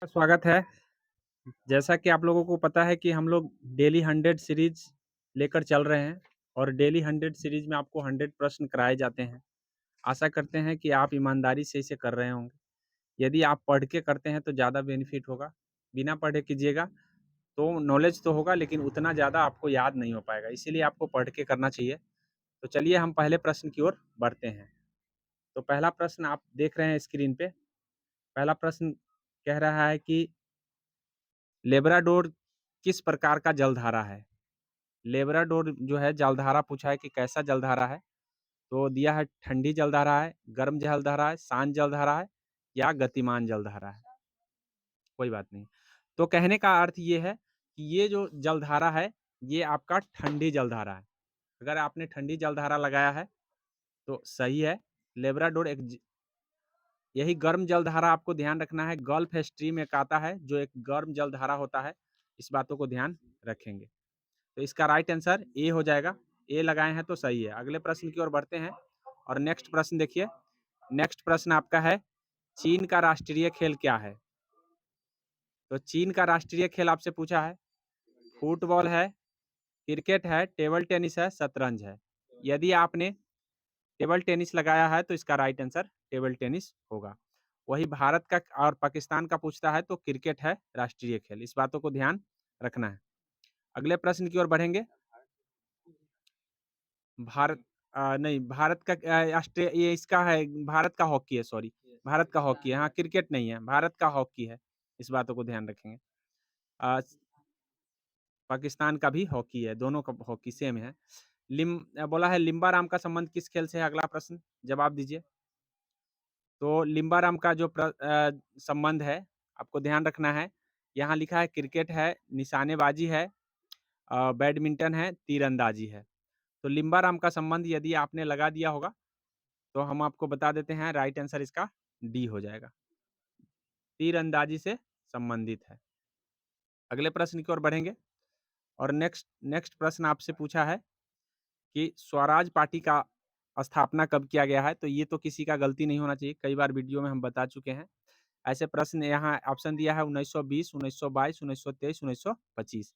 स्वागत है। जैसा कि आप लोगों को पता है कि हम लोग डेली 100 सीरीज़ लेकर चल रहे हैं और डेली 100 सीरीज़ में आपको 100 प्रश्न कराए जाते हैं। आशा करते हैं कि आप ईमानदारी से इसे कर रहे होंगे। यदि आप पढ़ के करते हैं तो ज़्यादा बेनिफिट होगा। बिना पढ़े कीजिएगा तो नॉलेज तो होगा लेकिन उतना ज़्यादा आपको याद नहीं हो पाएगा, इसीलिए आपको पढ़ के करना चाहिए। तो चलिए हम पहले प्रश्न की ओर बढ़ते हैं। तो पहला प्रश्न आप देख रहे हैं स्क्रीन पे। पहला प्रश्न कह रहा है कि लेब्राडोर किस प्रकार का जलधारा है? लेब्राडोर जो है जलधारा पूछा है कि कैसा जलधारा है? तो दिया है ठंडी जलधारा है, गर्म जलधारा है, शांत जलधारा है या गतिमान जलधारा है। कोई बात नहीं। तो कहने का अर्थ ये है कि ये जो जलधारा है, ये आपका ठंडी जलधारा है। अगर आपने ठंडी जलधारा लगाया है, तो सही है। लेब्राडोर एक ज यही गर्म जलधारा आपको ध्यान रखना है, गल्फ स्ट्रीम एक आता है, जो एक गर्म जलधारा होता है। इस बातों को ध्यान रखेंगे। तो इसका राइट आंसर ए हो जाएगा। ए लगाए हैं तो सही है। अगले प्रश्न की ओर बढ़ते हैं और नेक्स्ट प्रश्न देखिए। नेक्स्ट प्रश्न आपका है, चीन का राष्ट्रीय खेल क्या है? तो चीन का राष्ट्रीय खेल आपसे पूछा है, फुटबॉल है, क्रिकेट है, टेबल टेनिस है, शतरंज है। यदि आपने टेबल टेनिस लगाया है तो इसका राइट आंसर टेबल टेनिस होगा। वही भारत का और पाकिस्तान का पूछता है तो क्रिकेट है राष्ट्रीय खेल। इस बातों को ध्यान रखना है। अगले प्रश्न की ओर बढ़ेंगे। भारत नहीं भारत का ये इसका है, भारत का हॉकी है, सॉरी, भारत का हॉकी है। हाँ, क्रिकेट नहीं है, भारत का हॉकी है। इस बातों को ध्यान रखेंगे। अ, पाकिस्तान का भी हॉकी है, दोनों का हॉकी सेम है। बोला है लिम्बाराम का संबंध किस खेल से है? अगला प्रश्न जवाब दीजिए। तो लिम्बाराम का जो संबंध है, आपको ध्यान रखना है। यहाँ लिखा है क्रिकेट है, निशानेबाजी है, बैडमिंटन है, तीरंदाजी है। तो लिम्बाराम का संबंध यदि आपने लगा दिया होगा तो हम आपको बता देते हैं, राइट आंसर इसका डी हो जाएगा। तीरंदाजी से संबंधित है। अगले प्रश्न की ओर बढ़ेंगे और नेक्स्ट नेक्स्ट प्रश्न आपसे पूछा है कि स्वराज पार्टी का स्थापना कब किया गया है? तो ये तो किसी का गलती नहीं होना चाहिए, कई बार वीडियो में हम बता चुके हैं। ऐसे प्रश्न यहाँ ऑप्शन दिया है 1920, 1922, 1923, 1925।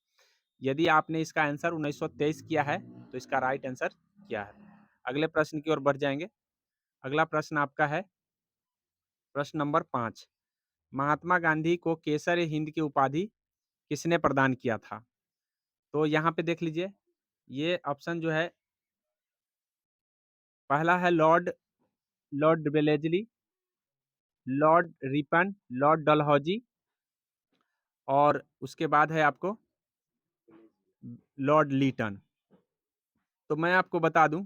यदि आपने इसका आंसर 1923 किया है तो इसका राइट आंसर क्या है? अगले प्रश्न की ओर बढ़ जाएँगे। अगला प्रश्न आपका है प्रश्न नंबर 5। महात्मा गांधी को केसर-ए-हिंद की उपाधि किसने प्रदान किया था? तो यहाँ पे देख लीजिए, ये ऑप्शन जो है, पहला है Lord Lord Wellesley, Lord Ripon, Lord Dalhousie और उसके बाद है आपको लॉर्ड लीटन। तो मैं आपको बता दूँ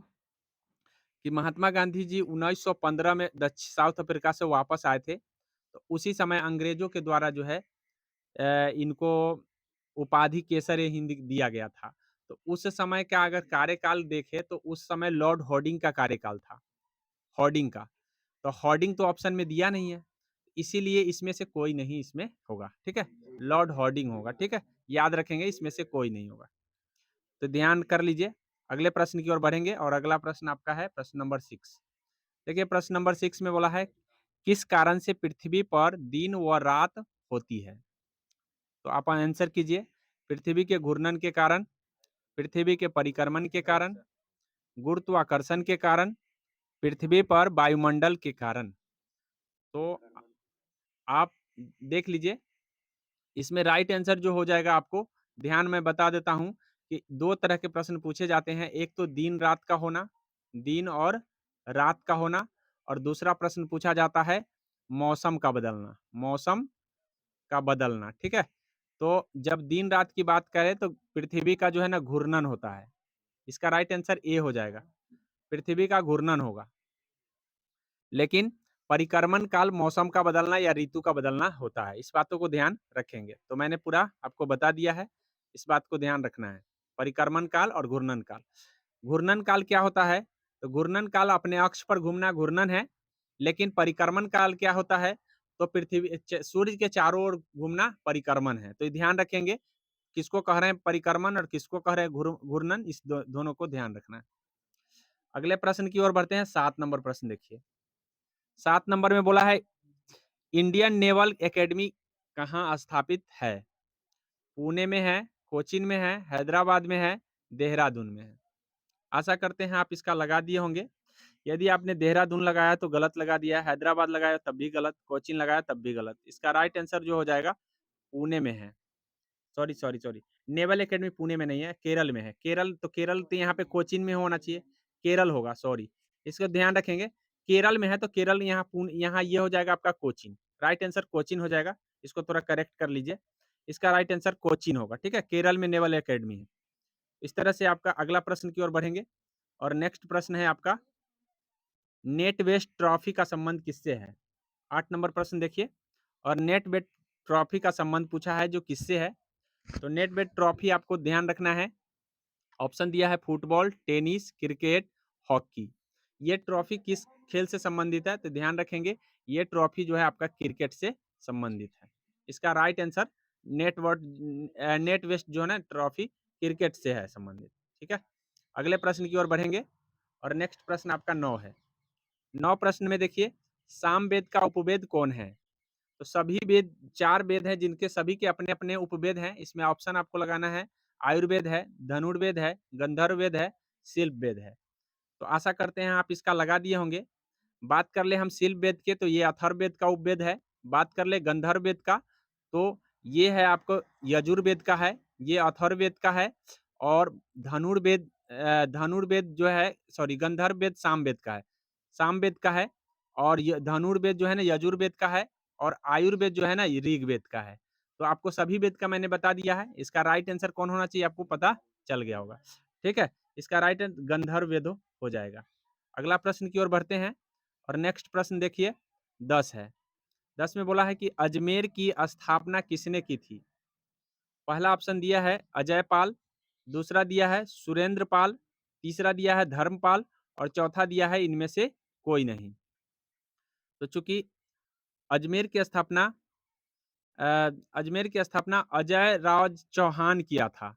कि महात्मा गांधी जी 1915 में साउथ अफ्रीका से वापस आए थे। तो उसी समय अंग्रेज़ों के द्वारा जो है इनको उपाधि केसर-ए-हिंद दिया गया था। तो उस समय का अगर कार्यकाल देखें तो उस समय लॉर्ड हॉर्डिंग का कार्यकाल था, हॉर्डिंग का। तो हॉर्डिंग तो ऑप्शन में दिया नहीं है, इसीलिए इसमें से कोई नहीं इसमें होगा, ठीक है? लॉर्ड हॉर्डिंग होगा, ठीक है? याद रखेंगे, इसमें से कोई नहीं होगा। तो ध्यान कर लीजिए, अगले प्रश्न की ओर बढ़ेंगे और अगला प्रश्न आपका है प्रश्न नंबर 6। देखिए प्रश्न नंबर 6 में बोला है, किस कारण से पृथ्वी पर दिन व रात होती है? तो आप आंसर कीजिए। पृथ्वी के घूर्णन के कारण, पृथ्वी के परिक्रमण के कारण, गुरुत्वाकर्षण के कारण, पृथ्वी पर वायुमंडल के कारण। तो आप देख लीजिए, इसमें राइट आंसर जो हो जाएगा आपको, ध्यान मैं बता देता हूँ कि 2 तरह के प्रश्न पूछे जाते हैं। एक तो दिन-रात का होना, दिन और रात का होना, और दूसरा प्रश्न पूछा जाता है मौसम का बदलना, मौसम का बदलना, ठीक है? तो जब दिन-रात की बात करें तो पृथ्वी का जो है ना घूर्णन होता है। इसका राइट आंसर ए हो जाएगा। पृथ्वी का घूर्णन होगा। लेकिन परिक्रमण काल मौसम का बदलना या ऋतु का बदलना होता है। इस बातों को ध्यान रखेंगे। तो मैंने पूरा आपको बता दिया है, इस बात को ध्यान रखना है। परिक्रमण काल और घूर्णन काल। घूर्णन काल क्या होता है? तो घूर्णन काल अपने अक्ष पर घूमना घूर्णन है, लेकिन परिक्रमण काल क्या होता है? तो पृथ्वी सूर्य के चारों ओर घूमना परिक्रमण है। तो ये ध्यान रखेंगे, किसको कह रहे हैं परिक्रमण और किसको कह रहे हैं घूर्णन, इस दोनों को ध्यान रखना है। अगले प्रश्न की ओर बढ़ते हैं, 7 नंबर प्रश्न देखिए। 7 नंबर में बोला है इंडियन नेवल एकेडमी कहाँ स्थापित है? पुणे में है, कोचीन में है, हैदराबाद में है, देहरादून में है। आशा करते हैं आप इसका लगा दिए होंगे। यदि आपने देहरादून लगाया तो गलत लगा दिया, हैदराबाद लगाया तब भी गलत, कोचीन लगाया तब भी गलत। इसका राइट आंसर जो हो जाएगा पुणे में है। सॉरी, नेवल अकेडमी पुणे में नहीं है, केरल में है। केरल तो यहाँ पे कोचीन में होना चाहिए, केरल होगा सॉरी। इसको ध्यान रखेंगे, केरल में है तो केरल यहाँ ये हो जाएगा आपका कोचीन। राइट आंसर कोचीन हो जाएगा, इसको थोड़ा करेक्ट कर लीजिए। इसका राइट आंसर कोचीन होगा, ठीक है? केरल में नेवल अकेडमी है। इस तरह से आपका अगला प्रश्न की ओर बढ़ेंगे और नेक्स्ट प्रश्न है आपका नेट वेस्ट ट्रॉफी का संबंध किससे है? 8 नंबर प्रश्न देखिए और नेट वेट ट्रॉफी का संबंध पूछा है जो किससे है? तो नेट वेट ट्रॉफी आपको ध्यान रखना है। ऑप्शन दिया है फुटबॉल, टेनिस, क्रिकेट, हॉकी। ये ट्रॉफी किस खेल से संबंधित है? तो ध्यान रखेंगे ये ट्रॉफी जो है आपका क्रिकेट से संबंधित है। इसका राइट आंसर नेट वेस्ट जो है ना ट्रॉफी क्रिकेट से है संबंधित, ठीक है? अगले प्रश्न की ओर बढ़ेंगे और नेक्स्ट प्रश्न आपका 9 है। 9 प्रश्न में देखिए सामवेद का उपवेद कौन है? तो सभी वेद 4 वेद हैं जिनके सभी के अपने-अपने उपवेद हैं। इसमें ऑप्शन आपको लगाना है आयुर्वेद है, धनुर्वेद है, गंधर्व वेद है, शिल्प वेद है। तो आशा करते हैं आप इसका लगा दिए होंगे। बात कर ले हम शिल्प वेद के तो ये अथर्ववेद का उपवेद है। बात कर ले गंधर्व वेद का तो ये है आपको यजुर्वेद का है, ये अथर्ववेद का है और धनुर्वेद जो है सॉरी गंधर्व वेद सामवेद का है। सामवेद का है और य धनुर्वेद जो है ना यजुर्वेद का है और आयुर्वेद जो है ना ये ऋग्वेद का है। तो आपको सभी वेद का मैंने बता दिया है। इसका राइट आंसर कौन होना चाहिए आपको पता चल गया होगा। ठीक है? इसका राइट गंधर्व वेद हो जाएगा। अगला प्रश्न की ओर बढ़ते हैं और नेक्स्ट प्रश्न देखिए 10 है। 10 में बोला है कि अजमेर की स्थापना किसने की थी? पहला ऑप्शन दिया है अजयपाल, दूसरा दिया है सुरेंद्रपाल, तीसरा दिया है धर्मपाल और चौथा दिया है इनमें से कोई नहीं। तो चूँकि अजमेर की स्थापना अजमेर की स्थापना अजय राज चौहान किया था।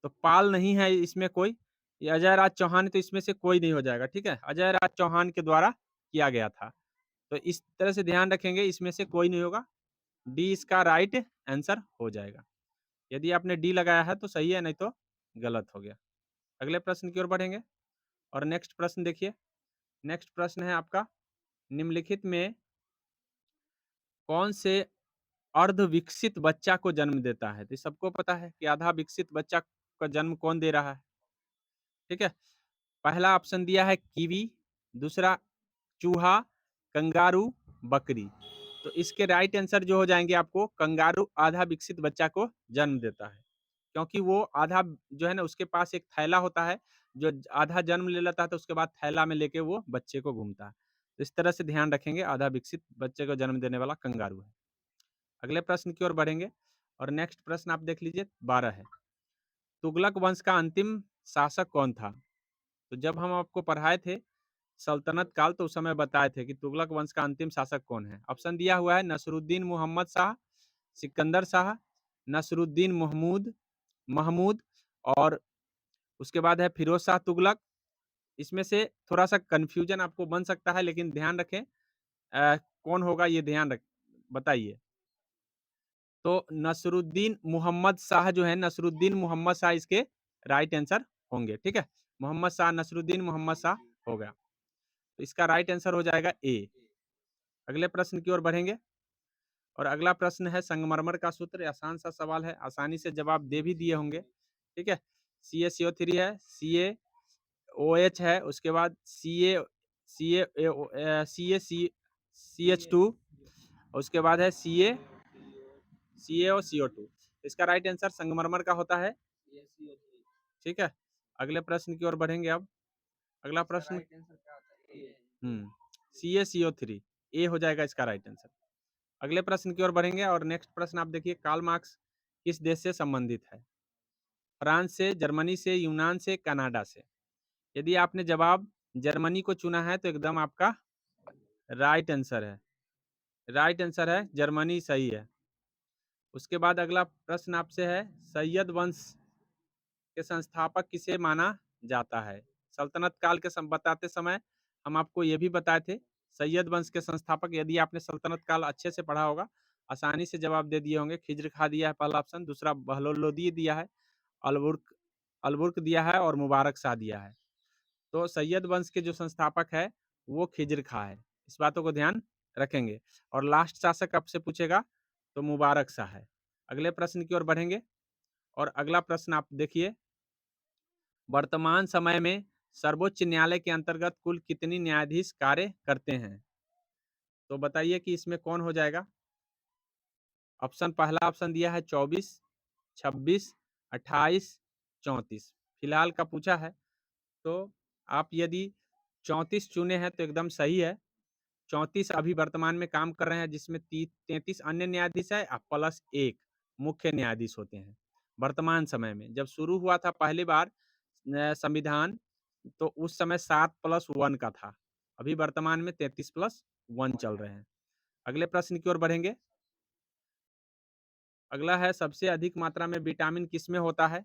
तो पाल नहीं है इसमें कोई, ये अजय राज चौहान है तो इसमें से कोई नहीं हो जाएगा, ठीक है? अजय राज चौहान के द्वारा किया गया था। तो इस तरह से ध्यान रखेंगे इसमें से कोई नहीं होगा। डी इसका राइट आंसर हो जाएगा। यदि आपने डी लगाया है तो सही है नहीं तो गलत हो गया। अगले प्रश्न की ओर बढ़ेंगे और नेक्स्ट प्रश्न देखिए। नेक्स्ट प्रश्न है आपका निम्नलिखित में कौन से अर्ध विकसित बच्चा को जन्म देता है? तो सबको पता है कि आधा विकसित बच्चा का जन्म कौन दे रहा है, ठीक है? पहला ऑप्शन दिया है कीवी, दूसरा चूहा, कंगारू, बकरी। तो इसके राइट आंसर जो हो जाएँगे आपको कंगारू आधा विकसित बच्चा को जन्म देता है। क्योंकि वो आधा जो है ना उसके पास एक थैला होता है, जो आधा जन्म ले लेता है तो उसके बाद थैला में लेके वो बच्चे को घूमता है। तो इस तरह से ध्यान रखेंगे आधा विकसित बच्चे को जन्म देने वाला कंगारू है। अगले प्रश्न की ओर बढ़ेंगे और नेक्स्ट प्रश्न आप देख लीजिए 12 है। तुगलक वंश का अंतिम शासक कौन था? तो जब हम आपको पढ़ाए थे सल्तनत काल तो उस समय बताए थे कि तुगलक वंश का अंतिम शासक कौन है? ऑप्शन दिया हुआ है नसरुद्दीन मोहम्मद शाह, सिकंदर शाह, नसरुद्दीन महमूद महमूद और उसके बाद है फिरोज शाह तुगलक। इसमें से थोड़ा-सा कन्फ्यूजन आपको बन सकता है लेकिन ध्यान रखें कौन होगा ये ध्यान रख बताइए। तो नसरुद्दीन मोहम्मद शाह जो है नसरुद्दीन मोहम्मद शाह इसके राइट आंसर होंगे, ठीक है? मोहम्मद शाह नसरुद्दीन मोहम्मद शाह हो गया। तो इसका राइट आंसर हो जाएगा ए। अगले प्रश्न की ओर बढ़ेंगे और अगला प्रश्न है संगमरमर का सूत्र आसान सा सवाल है, आसानी से जवाब दे भी दिए होंगे, ठीक है? CaCO3 है, CaOH है, उसके बाद CaCH2 उसके बाद है CaCO CO2 इसका राइट आंसर संगमरमर का होता है, ठीक है? अगले प्रश्न की ओर बढ़ेंगे अब। अगला प्रश्न हुँ, CaCO3 ए हो जाएगा इसका राइट आंसर। अगले प्रश्न की ओर बढ़ेंगे और नेक्स्ट प्रश्न आप देखिए कार्ल मार्क्स किस देश से संबंधित है? फ्रांस से, जर्मनी से, यूनान से, कनाडा से। यदि आपने जवाब जर्मनी को चुना है तो एकदम आपका राइट आंसर है। राइट आंसर है जर्मनी सही है। उसके बाद अगला प्रश्न आपसे है सैयद वंश के संस्थापक किसे माना जाता है? सल्तनत काल के बताते समय हम आपको ये भी बताए थे सैयद वंश के संस्थापक यदि आपने सल्तनत काल अच्छे से पढ़ा होगा आसानी से जवाब दे दिए होंगे। खिज्र खां दिया है पहला ऑप्शन, दूसरा बहलोल लोदी दिया है, अलबुर्क अलबुर्क दिया है और मुबारक शाह दिया है। तो सैयद वंश के जो संस्थापक है वो खिज्र खां है। इस बातों को ध्यान रखेंगे। और लास्ट शासक आपसे पूछेगा तो मुबारक शाह है। अगले प्रश्न की ओर बढ़ेंगे और अगला प्रश्न आप देखिए, वर्तमान समय में सर्वोच्च न्यायालय के अंतर्गत कुल कितनी न्यायाधीश कार्य करते हैं? तो बताइए कि इसमें कौन हो जाएगा? ऑप्शन पहला ऑप्शन दिया है 24, 26, 28, 34। फिलहाल का पूछा है, तो आप यदि 34 चुने हैं तो एकदम सही है। 34 अभी वर्तमान में काम कर रहे हैं, जिसमें 33 अन्य न्यायाधीश है प्लस 1 मुख्य न्यायाधीश होते हैं वर्तमान समय में। जब शुरू हुआ था पहली बार संविधान, तो उस समय 7 प्लस 1 का था। अभी वर्तमान में 33 प्लस 1 चल रहे हैं। अगले प्रश्न की ओर बढ़ेंगे। अगला है, सबसे अधिक मात्रा में विटामिन किसमें होता है?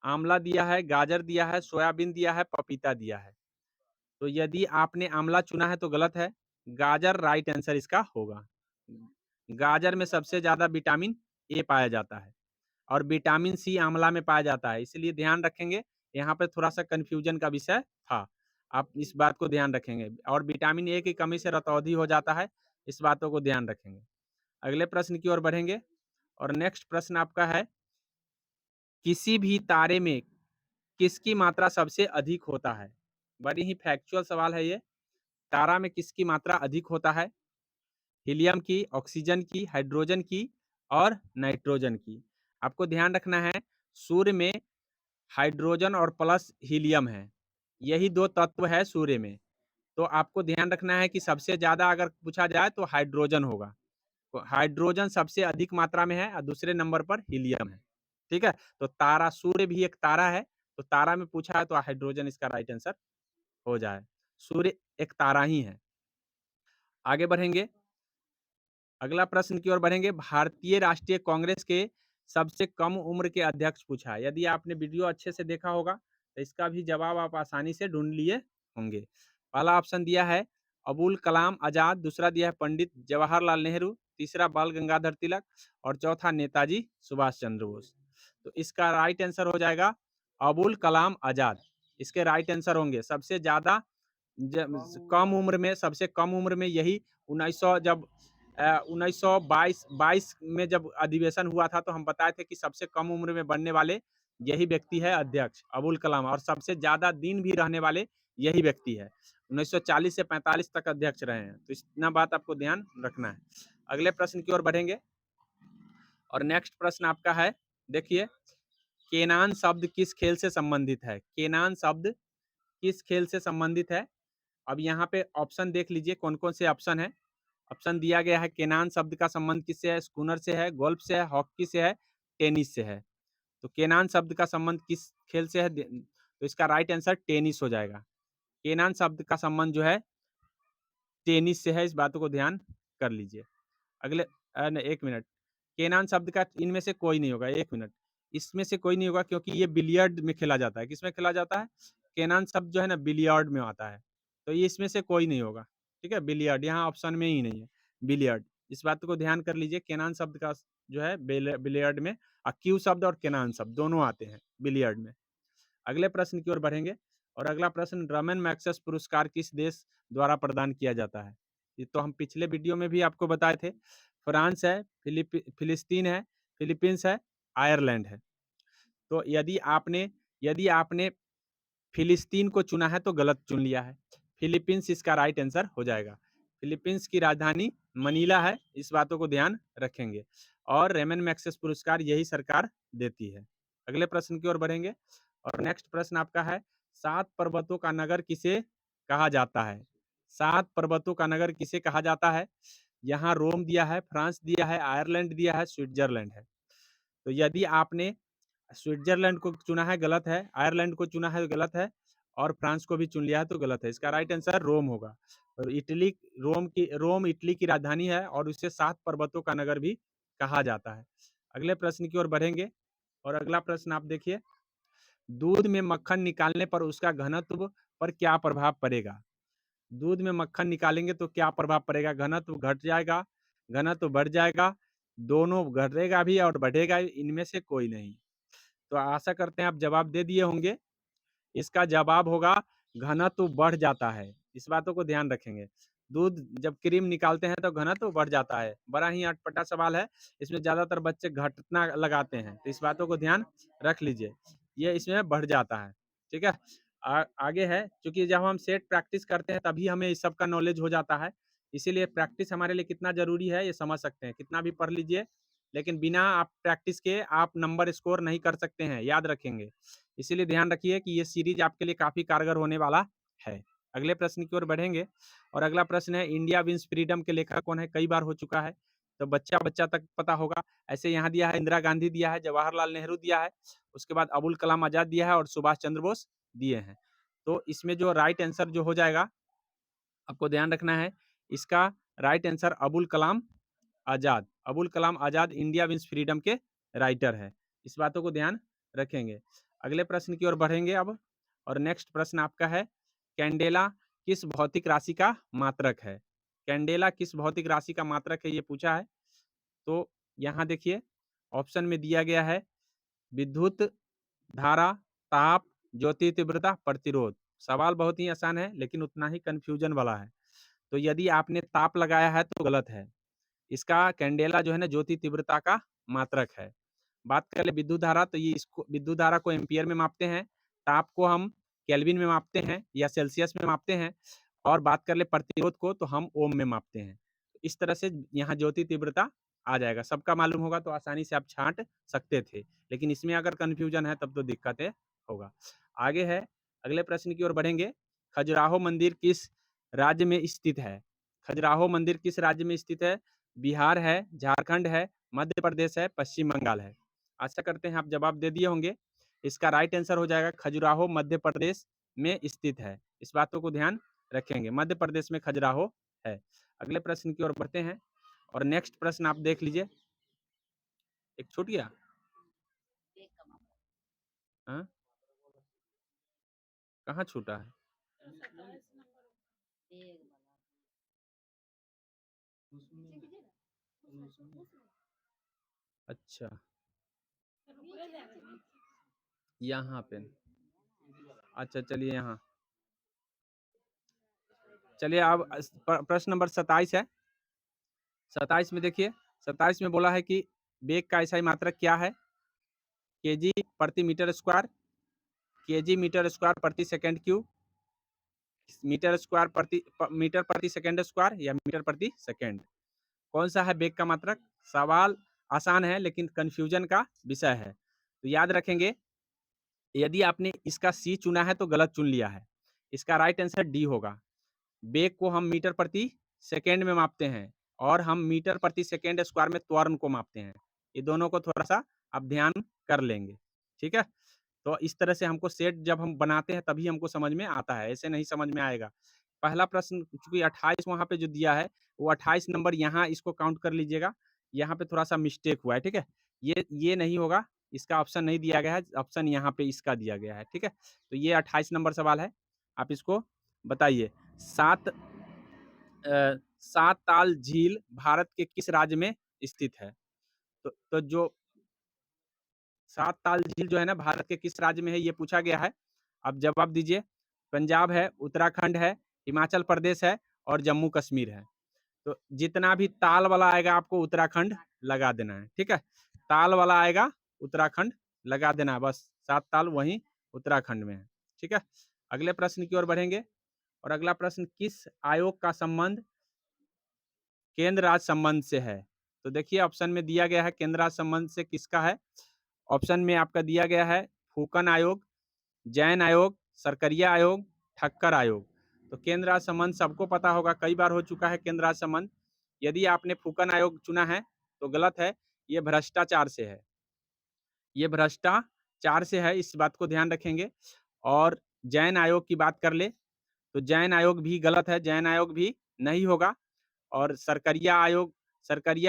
आंवला दिया है, गाजर दिया है, सोयाबीन दिया है, पपीता दिया है। तो यदि आपने आंवला चुना है तो गलत है। गाजर राइट आंसर इसका होगा। गाजर में सबसे ज़्यादा विटामिन ए पाया जाता है और विटामिन सी आंवला में पाया जाता है, इसलिए ध्यान रखेंगे। यहाँ पे थोड़ा-सा कन्फ्यूजन का विषय था। आप इस बात को ध्यान रखेंगे और विटामिन ए की कमी से रतौंधी हो जाता है, इस बातों को ध्यान रखेंगे। अगले प्रश्न की ओर बढ़ेंगे और नेक्स्ट प्रश्न आपका है, किसी भी तारे में किसकी मात्रा सबसे अधिक होता है? बड़ी ही फैक्चुअल सवाल है ये। तारा में किसकी मात्रा अधिक होता है? हीलियम की, ऑक्सीजन की, हाइड्रोजन की और नाइट्रोजन की। आपको ध्यान रखना है, सूर्य में हाइड्रोजन और प्लस हीलियम है। यही 2 तत्व है सूर्य में। तो आपको ध्यान रखना है कि सबसे ज़्यादा अगर पूछा जाए तो हाइड्रोजन होगा। तो हाइड्रोजन सबसे अधिक मात्रा में है और दूसरे नंबर पर हीलियम है। ठीक है? तो तारा, सूर्य भी एक तारा है, तो तारा में पूछा है तो हाइड्रोजन इसका राइट आंसर हो जाए। सूर्य एक तारा ही है। आगे बढ़ेंगे, अगला प्रश्न की ओर बढ़ेंगे। भारतीय राष्ट्रीय कांग्रेस के सबसे कम उम्र के अध्यक्ष पूछा है। यदि आपने वीडियो अच्छे से देखा होगा तो इसका भी जवाब आप आसानी से ढूँढ लिए होंगे। पहला ऑप्शन दिया है अबुल कलाम आज़ाद, दूसरा दिया है पंडित जवाहरलाल नेहरू, तीसरा बाल गंगाधर तिलक और चौथा नेताजी सुभाष चंद्र बोस। तो इसका राइट आंसर हो जाएगा अबुल कलाम आज़ाद। इसके राइट आंसर होंगे सबसे ज़्यादा कम उम्र में, सबसे कम उम्र में यही 1900 जब 1922 में जब अधिवेशन हुआ था तो हम बताए थे कि सबसे कम उम्र में बनने वाले यही व्यक्ति है अध्यक्ष अबुल कलाम, और सबसे ज्यादा दिन भी रहने वाले यही व्यक्ति है। 1940 से 45 तक अध्यक्ष रहे हैं, तो इतना बात आपको ध्यान रखना है। अगले प्रश्न की ओर बढ़ेंगे और नेक्स्ट प्रश्न आपका है, देखिए, केनान शब्द किस खेल से संबंधित है? केनान शब्द किस खेल से संबंधित है? अब यहाँ पे ऑप्शन देख लीजिए कौन कौन से ऑप्शन है। ऑप्शन दिया गया है, केनान शब्द का संबंध किससे है? स्कूनर से है, गोल्फ से है, हॉकी से है, टेनिस से है। तो केनान शब्द का संबंध किस खेल से है? तो इसका राइट आंसर टेनिस हो जाएगा। केनान शब्द का संबंध जो है टेनिस से है, इस बातों को ध्यान कर लीजिए। अगले नहीं, 1 मिनट। केनान शब्द का इनमें से कोई नहीं होगा, 1 मिनट। इसमें से कोई नहीं होगा क्योंकि ये बिलियर्ड में खेला जाता है। किसमें खेला जाता है? केनान शब्द जो है ना बिलियर्ड में आता है। तो ये इसमें से कोई नहीं होगा। ठीक है? बिलियर्ड यहाँ ऑप्शन में ही नहीं है, बिलियर्ड। इस बात को ध्यान कर लीजिए। केनान शब्द का जो है बिलियर्ड में क्यू शब्द और केनान शब्द दोनों आते हैं बिलियर्ड में। अगले प्रश्न की ओर बढ़ेंगे और अगला प्रश्न, रमन मैग्सेसे पुरस्कार किस देश द्वारा प्रदान किया जाता है? ये तो हम पिछले वीडियो में भी आपको बताए थे। फ्रांस है, फिलिस्तीन है, फिलीपींस है, आयरलैंड है। तो यदि आपने फिलिस्तीन को चुना है तो गलत चुन लिया है। फिलीपींस इसका राइट आंसर हो जाएगा। फिलीपींस की राजधानी मनीला है, इस बातों को ध्यान रखेंगे और रेमन मैग्सेसे पुरस्कार यही सरकार देती है। अगले प्रश्न की ओर बढ़ेंगे और नेक्स्ट प्रश्न आपका है, 7 पर्वतों का नगर किसे कहा जाता है? 7 पर्वतों का नगर किसे कहा जाता है? यहाँ रोम दिया है, फ्रांस दिया है, आयरलैंड दिया है, स्विट्जरलैंड है। तो यदि आपने स्विट्जरलैंड को चुना है गलत है, आयरलैंड को चुना है गलत है और फ्रांस को भी चुन लिया है तो गलत है। इसका राइट आंसर रोम होगा। और रोम इटली की राजधानी है और उसे 7 पर्वतों का नगर भी कहा जाता है। अगले प्रश्न की ओर बढ़ेंगे और अगला प्रश्न आप देखिए, दूध में मक्खन निकालने पर उसका घनत्व पर क्या प्रभाव पड़ेगा? दूध में मक्खन निकालेंगे तो क्या प्रभाव पड़ेगा? घनत्व घट जाएगा, घनत्व बढ़ जाएगा, दोनों घटेगा भी और बढ़ेगा, इनमें से कोई नहीं। तो आशा करते हैं आप जवाब दे दिए होंगे। इसका जवाब होगा घनत्व बढ़ जाता है। इस बातों को ध्यान रखेंगे। दूध जब क्रीम निकालते हैं तो घनत्व बढ़ जाता है। बड़ा ही अटपटा सवाल है, इसमें ज़्यादातर बच्चे घटना लगाते हैं, तो इस बातों को ध्यान रख लीजिए। ये इसमें बढ़ जाता है, ठीक है? आगे है, चूँकि जब हम सेट प्रैक्टिस करते हैं तभी हमें इस सब का नॉलेज हो जाता है। इसीलिए प्रैक्टिस हमारे लिए कितना ज़रूरी है ये समझ सकते हैं। कितना भी पढ़ लीजिए, लेकिन बिना आप प्रैक्टिस के आप नंबर स्कोर नहीं कर सकते हैं, याद रखेंगे। इसीलिए ध्यान रखिए कि ये सीरीज आपके लिए काफ़ी कारगर होने वाला है। अगले प्रश्न की ओर बढ़ेंगे और अगला प्रश्न है, इंडिया विन्स फ्रीडम के लेखक कौन है? कई बार हो चुका है, तो बच्चा-बच्चा तक पता होगा। ऐसे यहाँ दिया है, इंदिरा गांधी दिया है, जवाहरलाल नेहरू दिया है, उसके बाद अबुल कलाम आज़ाद दिया है और सुभाष चंद्र बोस दिए हैं। तो इसमें जो राइट आंसर जो हो जाएगा, आपको ध्यान रखना है, इसका right answer Abul Kalam Azad. Abul Kalam Azad India wins freedom के राइटर है। इस बातों को ध्यान रखेंगे। अगले प्रश्न की ओर बढ़ेंगे अब, और नेक्स्ट प्रश्न आपका है, कैंडेला किस भौतिक राशि का मात्रक है? कैंडेला किस भौतिक राशि का मात्रक है, ये पूछा है। तो यहाँ देखिए, ऑप्शन में दिया गया है विद्युत धारा, ताप, ज्योति तीव्रता, प्रतिरोध। सवाल बहुत ही आसान है, लेकिन उतना ही कन्फ्यूजन वाला है। तो यदि आपने ताप लगाया है तो गलत है। इसका कैंडेला जो है ना, ज्योति तीव्रता का मात्रक है। बात कर ले विद्युत धारा, तो ये इसको विद्युत धारा को एम्पीयर में मापते हैं, ताप को हम केल्विन में मापते हैं या सेल्सियस में मापते हैं, और बात कर ले प्रतिरोध को, तो हम ओम में मापते हैं। तो इस तरह से यहाँ ज्योति तीव्रता आ जाएगा। सबका मालूम होगा तो आसानी से आप छाँट सकते थे, लेकिन इसमें अगर कन्फ्यूजन है तब तो दिक्कतें होगा। आगे है, अगले प्रश्न की ओर बढ़ेंगे। खजुराहो मंदिर किस राज्य में स्थित है? खजुराहो मंदिर किस राज्य में स्थित है? बिहार है, झारखंड है, मध्य प्रदेश है, पश्चिम बंगाल है। आशा करते हैं आप जवाब दे दिए होंगे। इसका राइट आंसर हो जाएगा खजुराहो मध्य प्रदेश में स्थित है। इस बातों को ध्यान रखेंगे, मध्य प्रदेश में खजुराहो है। अगले प्रश्न की ओर बढ़ते हैं, और नेक्स्ट प्रश्न आप देख लीजिए। एक छूट गया? हाँ? कहाँ छूटा है? अच्छा, यहाँ पे। अच्छा चलिए यहाँ। चलिए अब प्रश्न नंबर 27 है। 27 में देखिए, 27 में बोला है कि वेग का ऐसा मात्रक क्या है? केजी प्रति metre square, KG metre square प्रति सेकंड क्यूब, मीटर प्रति सेकंड स्क्वायर या मीटर प्रति सेकंड। कौन सा है वेग का मात्रक? सवाल आसान है, लेकिन कंफ्यूजन का विषय है। तो याद रखेंगे, यदि आपने इसका सी चुना है तो गलत चुन लिया है। इसका राइट आंसर डी होगा। वेग को हम मीटर प्रति सेकंड में मापते हैं, और हम मीटर प्रति सेकंड स्क्वायर में त्वरण को मापते हैं। ये दोनों को थोड़ा-सा आप ध्यान कर लेंगे, ठीक है? तो इस तरह से हमको सेट जब हम बनाते हैं तभी हमको समझ में आता है, ऐसे नहीं समझ में आएगा। पहला प्रश्न चूँकि 28 वहाँ पे जो दिया है, वो 28 नंबर यहाँ इसको काउंट कर लीजिएगा। यहाँ पे थोड़ा-सा मिस्टेक हुआ है, ठीक है? ये नहीं होगा, इसका ऑप्शन नहीं दिया गया है, ऑप्शन यहाँ पे इसका दिया गया है, ठीक है? तो ये 28 नंबर सवाल है, आप इसको बताइए। 7 ताल झील भारत के किस राज्य में स्थित है? तो जो 7 ताल झील जो है ना, भारत के किस राज्य में है, ये पूछा गया है। आप जवाब दीजिए। पंजाब है, उत्तराखंड है, हिमाचल प्रदेश है और जम्मू कश्मीर है। तो जितना भी ताल वाला आएगा आपको उत्तराखंड लगा देना है, ठीक है? ताल वाला आएगा उत्तराखंड लगा देना है बस, 7 ताल वहीं उत्तराखंड में है, ठीक है? अगले प्रश्न की ओर बढ़ेंगे, और अगला प्रश्न, किस आयोग का संबंध केंद्र राज्य संबंध से है? तो देखिए, ऑप्शन में दिया गया है केंद्र राज्य संबंध से किसका है? ऑप्शन में आपका दिया गया है फूकन आयोग, जैन आयोग, सरकरिया आयोग, ठक्कर आयोग। तो केंद्र राज्य संबंध सबको पता होगा, कई बार हो चुका है केंद्र राज्य संबंध। यदि आपने फूकन आयोग चुना है तो गलत है, ये भ्रष्टाचार से है। ये भ्रष्टाचार से है, इस बात को ध्यान रखेंगे। और जैन आयोग की बात कर ले, तो जैन आयोग भी गलत है, जैन आयोग भी नहीं होगा। और सरकरिया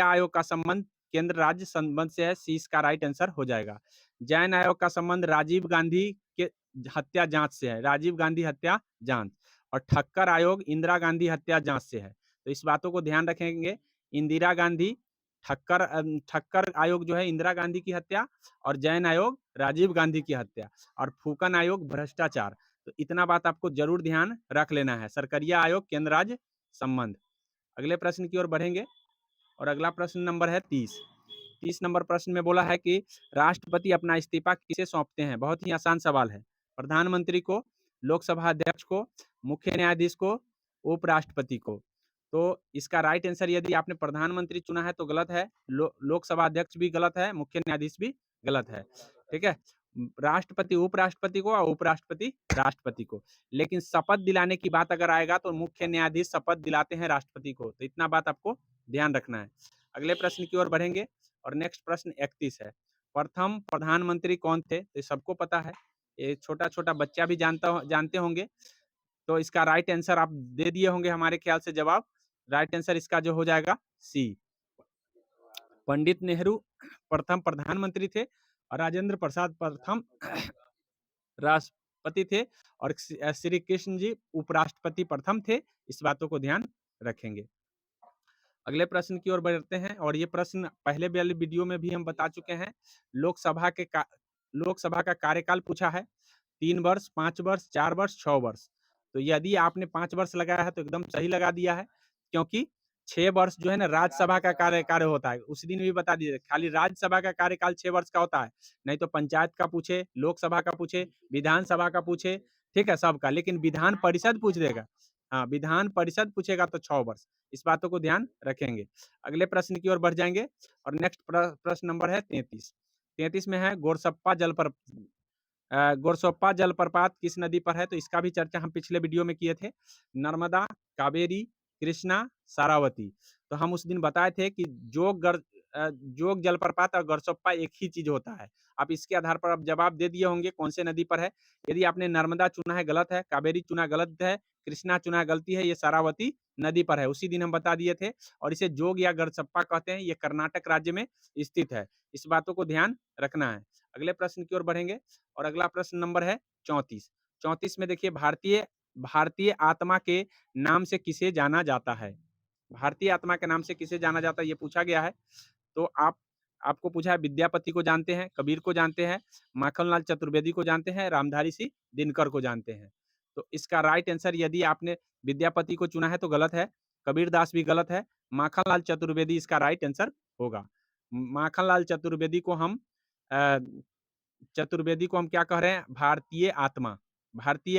आयोग का संबंध केंद्र राज्य संबंध से है, सी इसका राइट आंसर हो जाएगा। जैन आयोग का संबंध राजीव गांधी के हत्या जांच से है, राजीव गांधी हत्या जांच। और ठक्कर आयोग इंदिरा गांधी हत्या जांच से है। तो इस बातों को ध्यान रखेंगे, इंदिरा गांधी, ठक्कर आयोग जो है इंदिरा गांधी की हत्या, और जैन आयोग राजीव गांधी की हत्या, और फूकन आयोग भ्रष्टाचार। तो इतना बात आपको जरूर ध्यान रख लेना है। सरकरिया आयोग केंद्र राज्य संबंध। अगले प्रश्न की ओर बढ़ेंगे और अगला प्रश्न नंबर है 30। 30 नंबर प्रश्न में बोला है कि राष्ट्रपति अपना इस्तीफा किसे सौंपते हैं? बहुत ही आसान सवाल है। प्रधानमंत्री को, लोकसभा अध्यक्ष को, मुख्य न्यायाधीश को, उपराष्ट्रपति को। तो इसका राइट आंसर यदि आपने प्रधानमंत्री चुना है तो गलत है, लोकसभा अध्यक्ष भी गलत है, मुख्य न्यायाधीश भी गलत है। ठीक है, राष्ट्रपति उपराष्ट्रपति को और उपराष्ट्रपति राष्ट्रपति को। लेकिन शपथ दिलाने की बात अगर आएगा तो मुख्य न्यायाधीश शपथ दिलाते हैं राष्ट्रपति को। तो इतना बात आपको ध्यान रखना है। अगले प्रश्न की ओर बढ़ेंगे और नेक्स्ट प्रश्न 31 है। प्रथम प्रधानमंत्री कौन थे? तो सबको पता है, ये छोटा-छोटा बच्चा भी जानते होंगे। तो इसका राइट आंसर आप दे दिए होंगे हमारे ख्याल से जवाब। राइट आंसर इसका जो हो जाएगा सी। पंडित नेहरू प्रथम प्रधानमंत्री थे और राजेंद्र प्रसाद प्रथम राष्ट्रपति थे और श्री कृष्ण जी उपराष्ट्रपति प्रथम थे। इस बातों को ध्यान रखेंगे। अगले प्रश्न की ओर बढ़ते हैं और ये प्रश्न पहले वाले वीडियो में भी हम बता चुके हैं। लोकसभा का कार्यकाल पूछा है, 3 वर्ष, 5 वर्ष, 4 वर्ष, 6 वर्ष। तो यदि आपने 5 वर्ष लगाया है तो एकदम सही लगा दिया है, क्योंकि 6 वर्ष जो है ना राज्यसभा का कार्य होता है। उसी दिन भी बता दिए, खाली राज्यसभा का कार्यकाल 6 वर्ष का होता है, नहीं तो पंचायत का पूछे, लोकसभा का पूछे, विधानसभा का पूछे, ठीक है, सबका। लेकिन विधान परिषद पूछ देगा, हाँ, विधान परिषद पूछेगा तो 6 वर्ष। इस बातों को ध्यान रखेंगे। अगले प्रश्न की ओर बढ़ जाएंगे और नेक्स्ट प्रश्न नंबर है 33। 33 में है गोरसोप्पा जलप्रपात किस नदी पर है? तो इसका भी चर्चा हम पिछले वीडियो में किए थे। नर्मदा, कावेरी, कृष्णा, सारावती। तो हम उस दिन बताए थे कि जोग जलप्रपात और गोरसोप्पा एक ही चीज होता है। आप इसके आधार पर आप जवाब दे दिए होंगे कौन से नदी पर है। यदि आपने नर्मदा चुना है गलत है, कावेरी चुना गलत है, कृष्णा चुना गलती है, ये सारावती नदी पर है। उसी दिन हम बता दिए थे। और इसे जोग या गरसप्पा कहते हैं, ये कर्नाटक राज्य में स्थित है। इस बातों को ध्यान रखना है। अगले प्रश्न की ओर बढ़ेंगे और अगला प्रश्न नंबर है 34। 34 में देखिए, भारतीय आत्मा के नाम से किसे जाना जाता है? भारतीय आत्मा के नाम से किसे जाना जाता है, ये पूछा गया है। तो आपको पूछा है, विद्यापति को जानते हैं, कबीर को जानते हैं, माखनलाल चतुर्वेदी को जानते हैं, रामधारी सिंह दिनकर को जानते हैं। तो इसका राइट आंसर यदि आपने विद्यापति को चुना है तो गलत है, कबीर दास भी गलत है, माखनलाल चतुर्वेदी इसका राइट आंसर होगा। माखनलाल चतुर्वेदी को हम क्या कह रहे हैं? भारतीय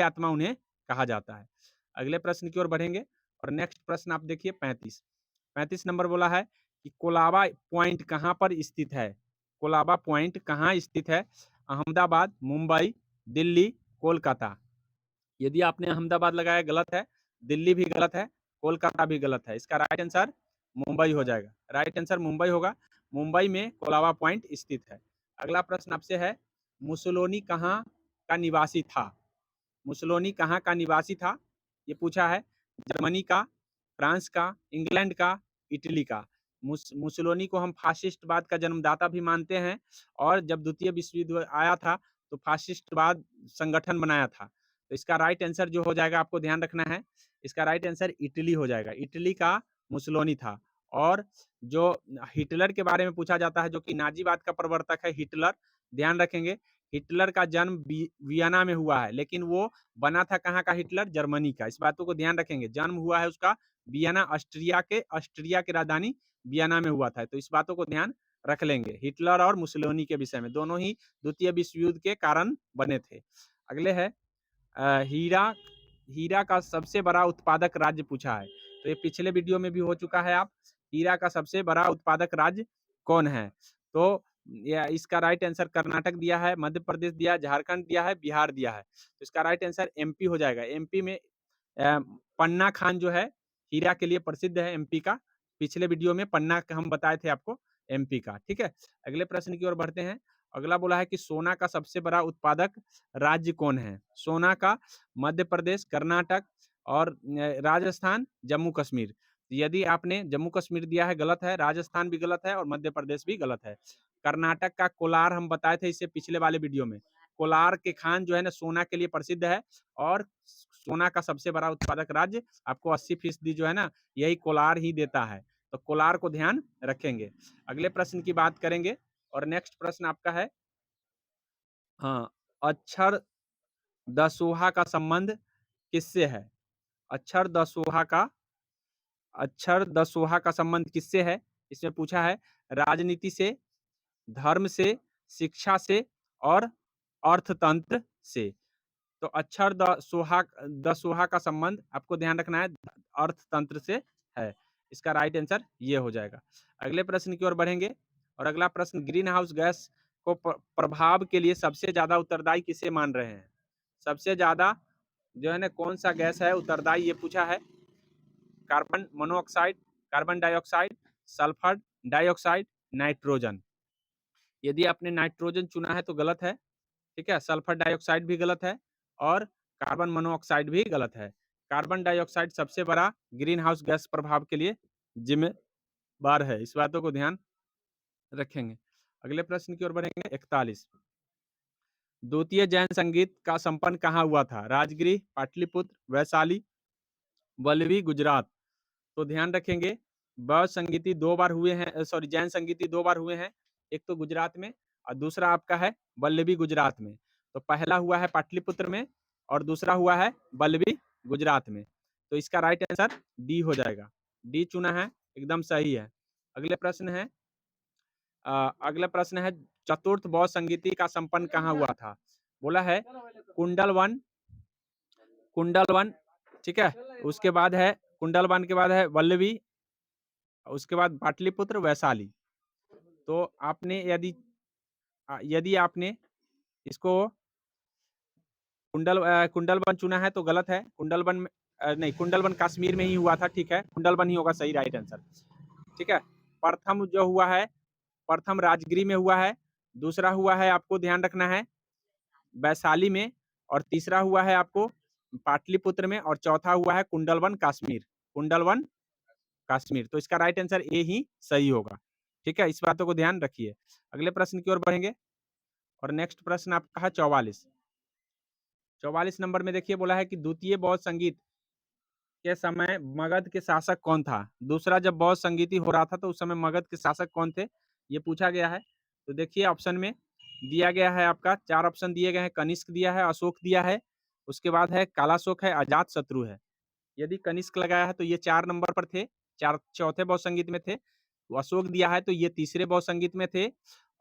आत्मा उन्हें कहा जाता है। अगले प्रश्न की ओर बढ़ेंगे और नेक्स्ट प्रश्न आप देखिए 35। 35 नंबर बोला है कि कोलाबा पॉइंट कहाँ पर स्थित है? कोलाबा पॉइंट कहाँ स्थित है? अहमदाबाद, मुंबई, दिल्ली, कोलकाता। यदि आपने अहमदाबाद लगाया गलत है, दिल्ली भी गलत है, कोलकाता भी गलत है। इसका राइट आंसर मुंबई हो जाएगा। राइट आंसर मुंबई होगा। मुंबई में कोलाबा पॉइंट स्थित है। अगला प्रश्न आपसे है, मुसोलिनी कहाँ का निवासी था? मुसोलिनी कहाँ का निवासी था? ये पूछा है। जर्मनी का, फ्रांस का, इंग्लैंड का, इटली का। मुसोलिनी को हम फासिस्टवाद का जन्मदाता भी मानते हैं और जब द्वितीय विश्व युद्ध आया था तो फासिस्टवाद संगठन बनाया था। तो इसका राइट आंसर जो हो जाएगा, आपको ध्यान रखना है, इसका राइट आंसर इटली हो जाएगा। इटली का मुसोलिनी था। और जो हिटलर के बारे में पूछा जाता है, जो कि नाजीवाद का प्रवर्तक है हिटलर, ध्यान रखेंगे, हिटलर का जन्म वियना में हुआ है, लेकिन वो बना था कहाँ का हिटलर? जर्मनी का। इस बातों को ध्यान रखेंगे। जन्म हुआ है उसका वियना, ऑस्ट्रिया की राजधानी वियना में हुआ था। तो इस बातों को ध्यान रख लेंगे। हिटलर और मुसोलिनी के विषय में, दोनों ही द्वितीय विश्व युद्ध के कारण बने थे। अगले है हीरा का सबसे बड़ा उत्पादक राज्य पूछा है। तो ये पिछले वीडियो में भी हो चुका है। आप हीरा का सबसे बड़ा उत्पादक राज्य कौन है? तो इसका राइट आंसर कर्नाटक दिया है, मध्य प्रदेश दिया है, झारखंड दिया है, बिहार दिया है। तो इसका राइट आंसर एमपी हो जाएगा। एमपी में पन्ना खान जो है हीरा के लिए प्रसिद्ध है, एमपी का। पिछले वीडियो में पन्ना हम बताए थे आपको, एमपी का। ठीक है, अगले प्रश्न की ओर बढ़ते हैं। अगला बोला है कि सोना का सबसे बड़ा उत्पादक राज्य कौन है? सोना का मध्य प्रदेश, कर्नाटक और राजस्थान, जम्मू कश्मीर। यदि आपने जम्मू कश्मीर दिया है गलत है, राजस्थान भी गलत है और मध्य प्रदेश भी गलत है। कर्नाटक का कोलार हम बताए थे इससे पिछले वाले वीडियो में। कोलार के खान जो है ना सोना के लिए प्रसिद्ध है और सोना का सबसे बड़ा उत्पादक राज्य आपको 80% जो है ना यही कोलार ही देता है। तो कोलार को ध्यान रखेंगे। अगले प्रश्न की बात करेंगे और नेक्स्ट प्रश्न आपका है हाँ, अक्षर दसोहा का संबंध किससे है? अक्षर दसोहा का अक्षर दसोहा का संबंध किससे है? इसमें पूछा है राजनीति से, धर्म से, शिक्षा से और अर्थतंत्र से। तो अक्षर दसोहा का संबंध आपको ध्यान रखना है अर्थतंत्र से है। इसका राइट आंसर ये हो जाएगा। अगले प्रश्न की ओर बढ़ेंगे और अगला प्रश्न ग्रीन हाउस गैस को प्रभाव के लिए सबसे ज्यादा उत्तरदायी किसे मान रहे हैं? सबसे ज्यादा जो है ना कौन सा गैस है उत्तरदायी ये पूछा है। Carbon monoxide, carbon dioxide, sulphur dioxide, nitrogen. यदि आपने नाइट्रोजन चुना है तो गलत है, ठीक है। सल्फर डाइऑक्साइड भी गलत है और कार्बन मोनोऑक्साइड भी गलत है। कार्बन डाइऑक्साइड सबसे बड़ा ग्रीन हाउस गैस प्रभाव के लिए जिम्मेदार है। इस बातों को ध्यान रखेंगे। अगले प्रश्न की ओर बढ़ेंगे 41। द्वितीय जैन संगीत का संपन्न कहाँ हुआ था? राजगृह, पाटलिपुत्र, वैशाली, वल्लभी, गुजरात। तो ध्यान रखेंगे बौद्ध संगीति 2 बार हुए हैं, सॉरी जैन संगीति 2 बार हुए हैं। एक तो गुजरात में और दूसरा आपका है वल्लभी गुजरात में। तो पहला हुआ है पाटलिपुत्र में और दूसरा हुआ है वल्लभी गुजरात में। तो इसका राइट आंसर डी हो जाएगा। डी चुना है, एकदम सही है। अगले प्रश्न है अगला प्रश्न है चतुर्थ बौद्ध संगीति का संपन्न कहाँ हुआ था? बोला है कुंडल वन, कुंडल वन, ठीक है। उसके बाद है कुंडल वन के बाद है वल्लभी, उसके बाद पाटलिपुत्र, वैशाली। तो आपने यदि आपने इसको कुंडलवन चुना है तो गलत है। कुंडलवन में नहीं, कुंडलवन कश्मीर में ही हुआ था, ठीक है। कुंडलवन ही होगा सही राइट आंसर, ठीक है। प्रथम जो हुआ है, प्रथम राजगिरी में हुआ है, दूसरा हुआ है आपको ध्यान रखना है वैशाली में, और तीसरा हुआ है आपको पाटलिपुत्र में, और चौथा हुआ है कुंडलवन कश्मीर, कुंडलवन कश्मीर। तो इसका राइट आंसर ए ही सही होगा, ठीक है। इस बातों को ध्यान रखिए। अगले प्रश्न की ओर बढ़ेंगे और नेक्स्ट प्रश्न आपका है 44। 44 नंबर में देखिए बोला है कि द्वितीय बौद्ध संगीत के समय मगध के शासक कौन था? दूसरा जब बौद्ध संगीति हो रहा था तो उस समय मगध के शासक कौन थे? ये पूछा गया है। तो देखिए ऑप्शन में दिया गया है आपका 4 ऑप्शन दिए गए हैं। कनिष्क दिया है, अशोक दिया है, उसके बाद है कालाशोक है, अजातशत्रु है। यदि कनिष्क लगाया है तो ये 4 नंबर पर थे, 4 चौथे बौद्ध संगीत में थे। अशोक दिया है तो ये तीसरे बौद्ध संगीत में थे,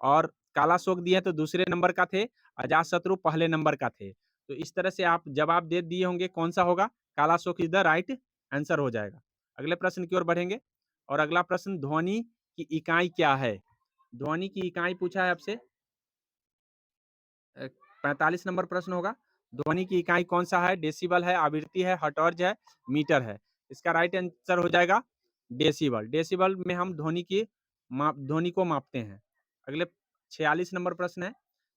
और कालाशोक दिए तो दूसरे नंबर का थे, अजातशत्रु पहले नंबर का थे। तो इस तरह से आप जवाब दे दिए होंगे, कौन सा होगा? Kalashoka is the right answer हो जाएगा। अगले प्रश्न की ओर बढ़ेंगे और अगला प्रश्न ध्वनि की इकाई क्या है? ध्वनि की इकाई पूछा है आपसे। 45 नंबर प्रश्न होगा। ध्वनि की इकाई कौन सा है? डेसिबल है, आवृत्ति है, हर्ट्ज है, मीटर है। इसका राइट आंसर हो जाएगा डेसिबल। डेसिबल में हम ध्वनि को मापते हैं। अगले 46 नंबर प्रश्न है।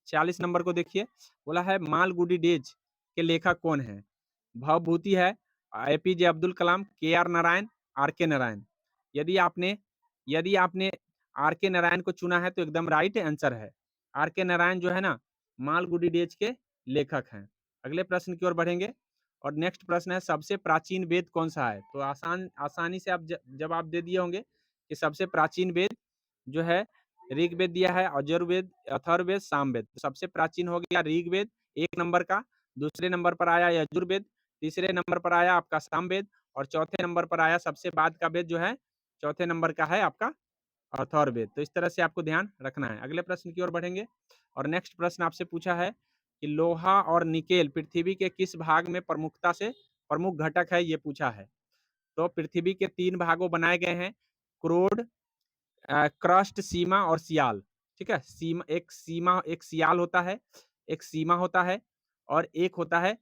46 नंबर को देखिए, बोला है मालगुडी डेज के लेखक कौन है? भवभूति है, एपीजे अब्दुल कलाम, के आर नारायण, आर के नारायण। यदि आपने आर के नारायण को चुना है तो एकदम राइट आंसर है। आर के नारायण जो है ना मालगुडी डेज के लेखक हैं। अगले प्रश्न की ओर बढ़ेंगे और नेक्स्ट प्रश्न है सबसे प्राचीन वेद कौन सा है? तो आसानी से आप जवाब दे दिए होंगे कि सबसे प्राचीन वेद जो है ऋग्वेद दिया है, यजुर्वेद, अथर्ववेद, सामवेद। तो सबसे प्राचीन हो गया ऋग्वेद 1 नंबर का, दूसरे नंबर पर आया यजुर्वेद, तीसरे नंबर पर आया आपका सामवेद, और चौथे नंबर पर आया सबसे बाद का वेद जो है चौथे नंबर का है आपका अथर्ववेद। तो इस तरह से आपको ध्यान रखना है। अगले प्रश्न की ओर बढ़ेंगे और नेक्स्ट प्रश्न आपसे पूछा है कि लोहा और निकेल पृथ्वी के किस भाग में प्रमुख घटक है? ये पूछा है। तो पृथ्वी के 3 भागों बनाए गए हैं, क्रोड, क्रस्ट, सीमा और सियाल, ठीक है। एक सियाल होता है, एक सीमा होता है और एक होता है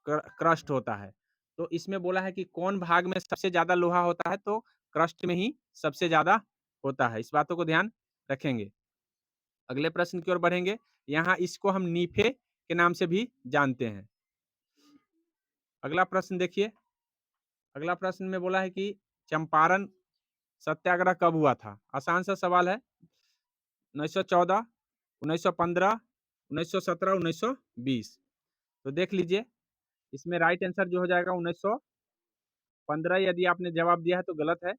क्रस्ट होता है। तो इसमें बोला है कि कौन भाग में सबसे ज्यादा लोहा होता है? तो क्रस्ट में ही सबसे ज्यादा होता है। इस बातों को ध्यान रखेंगे। अगले प्रश्न की ओर बढ़ेंगे। यहाँ इसको हम नीफे के नाम से भी जानते हैं। अगला प्रश्न देखिए। अगला प्रश्न में बोला है कि चंपारण सत्याग्रह कब हुआ था? आसान सा सवाल है। 1914, 1915, 1917, 1920। तो देख लीजिए इसमें राइट आंसर जो हो जाएगा 1915। यदि आपने जवाब दिया है तो गलत है।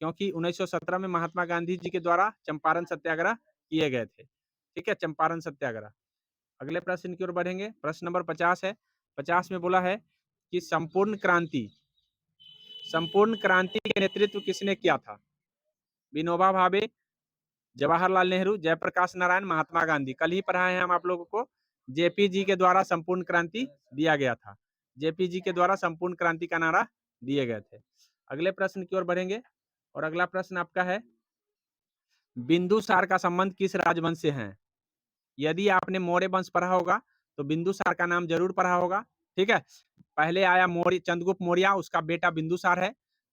क्योंकि 1917 में महात्मा गांधी जी के द्वारा चंपारण सत्याग्रह किए गए थे। ठीक है, चंपारण सत्याग्रह। अगले प्रश्न की ओर बढ़ेंगे, प्रश्न नंबर 50 है। 50 में बोला है कि संपूर्ण क्रांति के नेतृत्व किसने किया था? विनोबा भावे, जवाहरलाल नेहरू, जयप्रकाश नारायण, महात्मा गांधी। कल ही पढ़ाए हैं हम आप लोगों को, जेपी जी के द्वारा संपूर्ण क्रांति दिया गया था। जेपी जी के द्वारा संपूर्ण क्रांति का नारा दिए गए थे। अगले प्रश्न की ओर बढ़ेंगे और अगला प्रश्न आपका है, बिंदुसार का संबंध किस राजवंश से है? यदि आपने मौर्य वंश पढ़ा होगा तो बिंदुसार का नाम जरूर पढ़ा होगा। ठीक है, पहले आया मौर्य, चंद्रगुप्त मौर्य, उसका बेटा बिंदुसार है।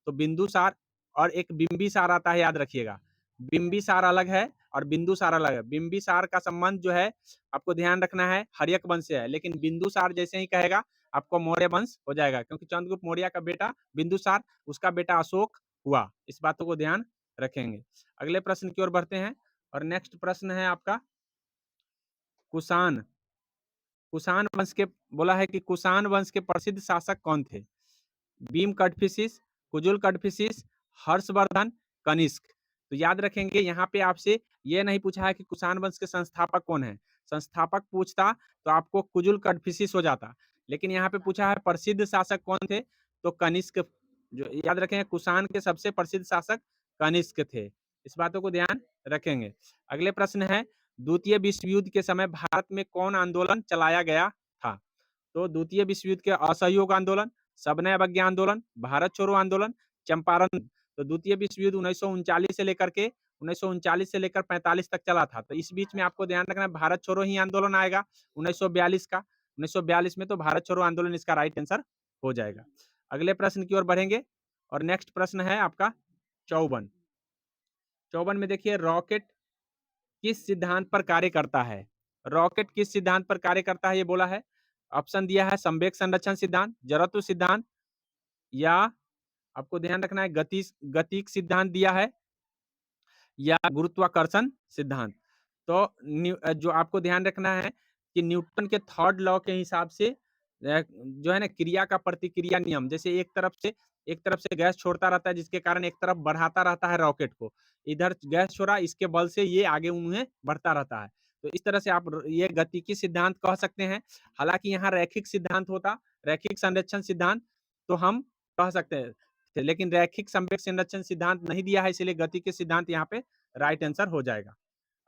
तो बिंदुसार और एक बिंबिसार आता है, याद रखिएगा। बिंबिसार अलग है और बिंदुसार अलग है। बिंबिसार का संबंध जो है आपको ध्यान रखना है, हर्यक वंश से है, लेकिन बिंदुसार जैसे ही कहेगा आपको मौर्य वंश हो जाएगा, क्योंकि चंद्रगुप्त मौर्य का बेटा बिंदुसार, उसका बेटा अशोक हुआ। इस बातों को ध्यान रखेंगे। अगले प्रश्न की ओर बढ़ते हैं और नेक्स्ट प्रश्न है आपका, कुषाण कुषाण वंश के, बोला है कि कुषाण वंश के प्रसिद्ध शासक कौन थे? भीम कटफिशिस, कुजुल कटफिशिस, हर्षवर्धन, कनिष्क। तो याद रखेंगे, यहाँ पे आपसे ये नहीं पूछा है कि कुषाण वंश के संस्थापक कौन है। संस्थापक पूछता तो आपको कुजुल कटफिशिस हो जाता, लेकिन यहाँ पे पूछा है प्रसिद्ध शासक कौन थे, तो कनिष्क। जो याद रखेंगे, कुषाण के सबसे प्रसिद्ध शासक कनिष्क थे। इस बातों को ध्यान रखेंगे। अगले प्रश्न है, द्वितीय विश्व युद्ध के समय भारत में कौन आंदोलन चलाया गया था? तो द्वितीय विश्व युद्ध के असहयोग आंदोलन, सविनय अवज्ञा आंदोलन, भारत छोड़ो आंदोलन, चंपारण। तो द्वितीय विश्व युद्ध 1939 से लेकर 45 तक चला था। तो इस बीच में आपको ध्यान रखना है, भारत छोड़ो ही आंदोलन आएगा 1942 का। 1942 में तो भारत छोड़ो आंदोलन इसका राइट आंसर हो जाएगा। अगले प्रश्न की ओर बढ़ेंगे और नेक्स्ट प्रश्न है आपका 54। 54 में देखिए, रॉकेट किस सिद्धांत पर कार्य करता है? रॉकेट किस सिद्धांत पर कार्य करता है, ये बोला है। ऑप्शन दिया है, संवेग संरक्षण सिद्धांत, जड़त्व सिद्धांत, या आपको ध्यान रखना है गतिक सिद्धांत दिया है, या गुरुत्वाकर्षण सिद्धांत। तो जो आपको ध्यान रखना है कि न्यूटन के थर्ड लॉ के हिसाब से जो है ना, क्रिया का प्रतिक्रिया नियम, जैसे एक तरफ से गैस छोड़ता रहता है, जिसके कारण एक तरफ बढ़ाता रहता है रॉकेट को, इधर गैस छोड़ा, इसके बल से ये आगे उन्हें बढ़ता रहता है। तो इस तरह से आप ये गतिकी सिद्धांत कह सकते हैं। हालांकि यहाँ रैखिक सिद्धांत होता, रैखिक संरक्षण सिद्धांत, तो हम कह सकते हैं, लेकिन रैखिक संवेग संरक्षण सिद्धांत नहीं दिया है, इसलिए गति के सिद्धांत यहाँ पे राइट आंसर हो जाएगा।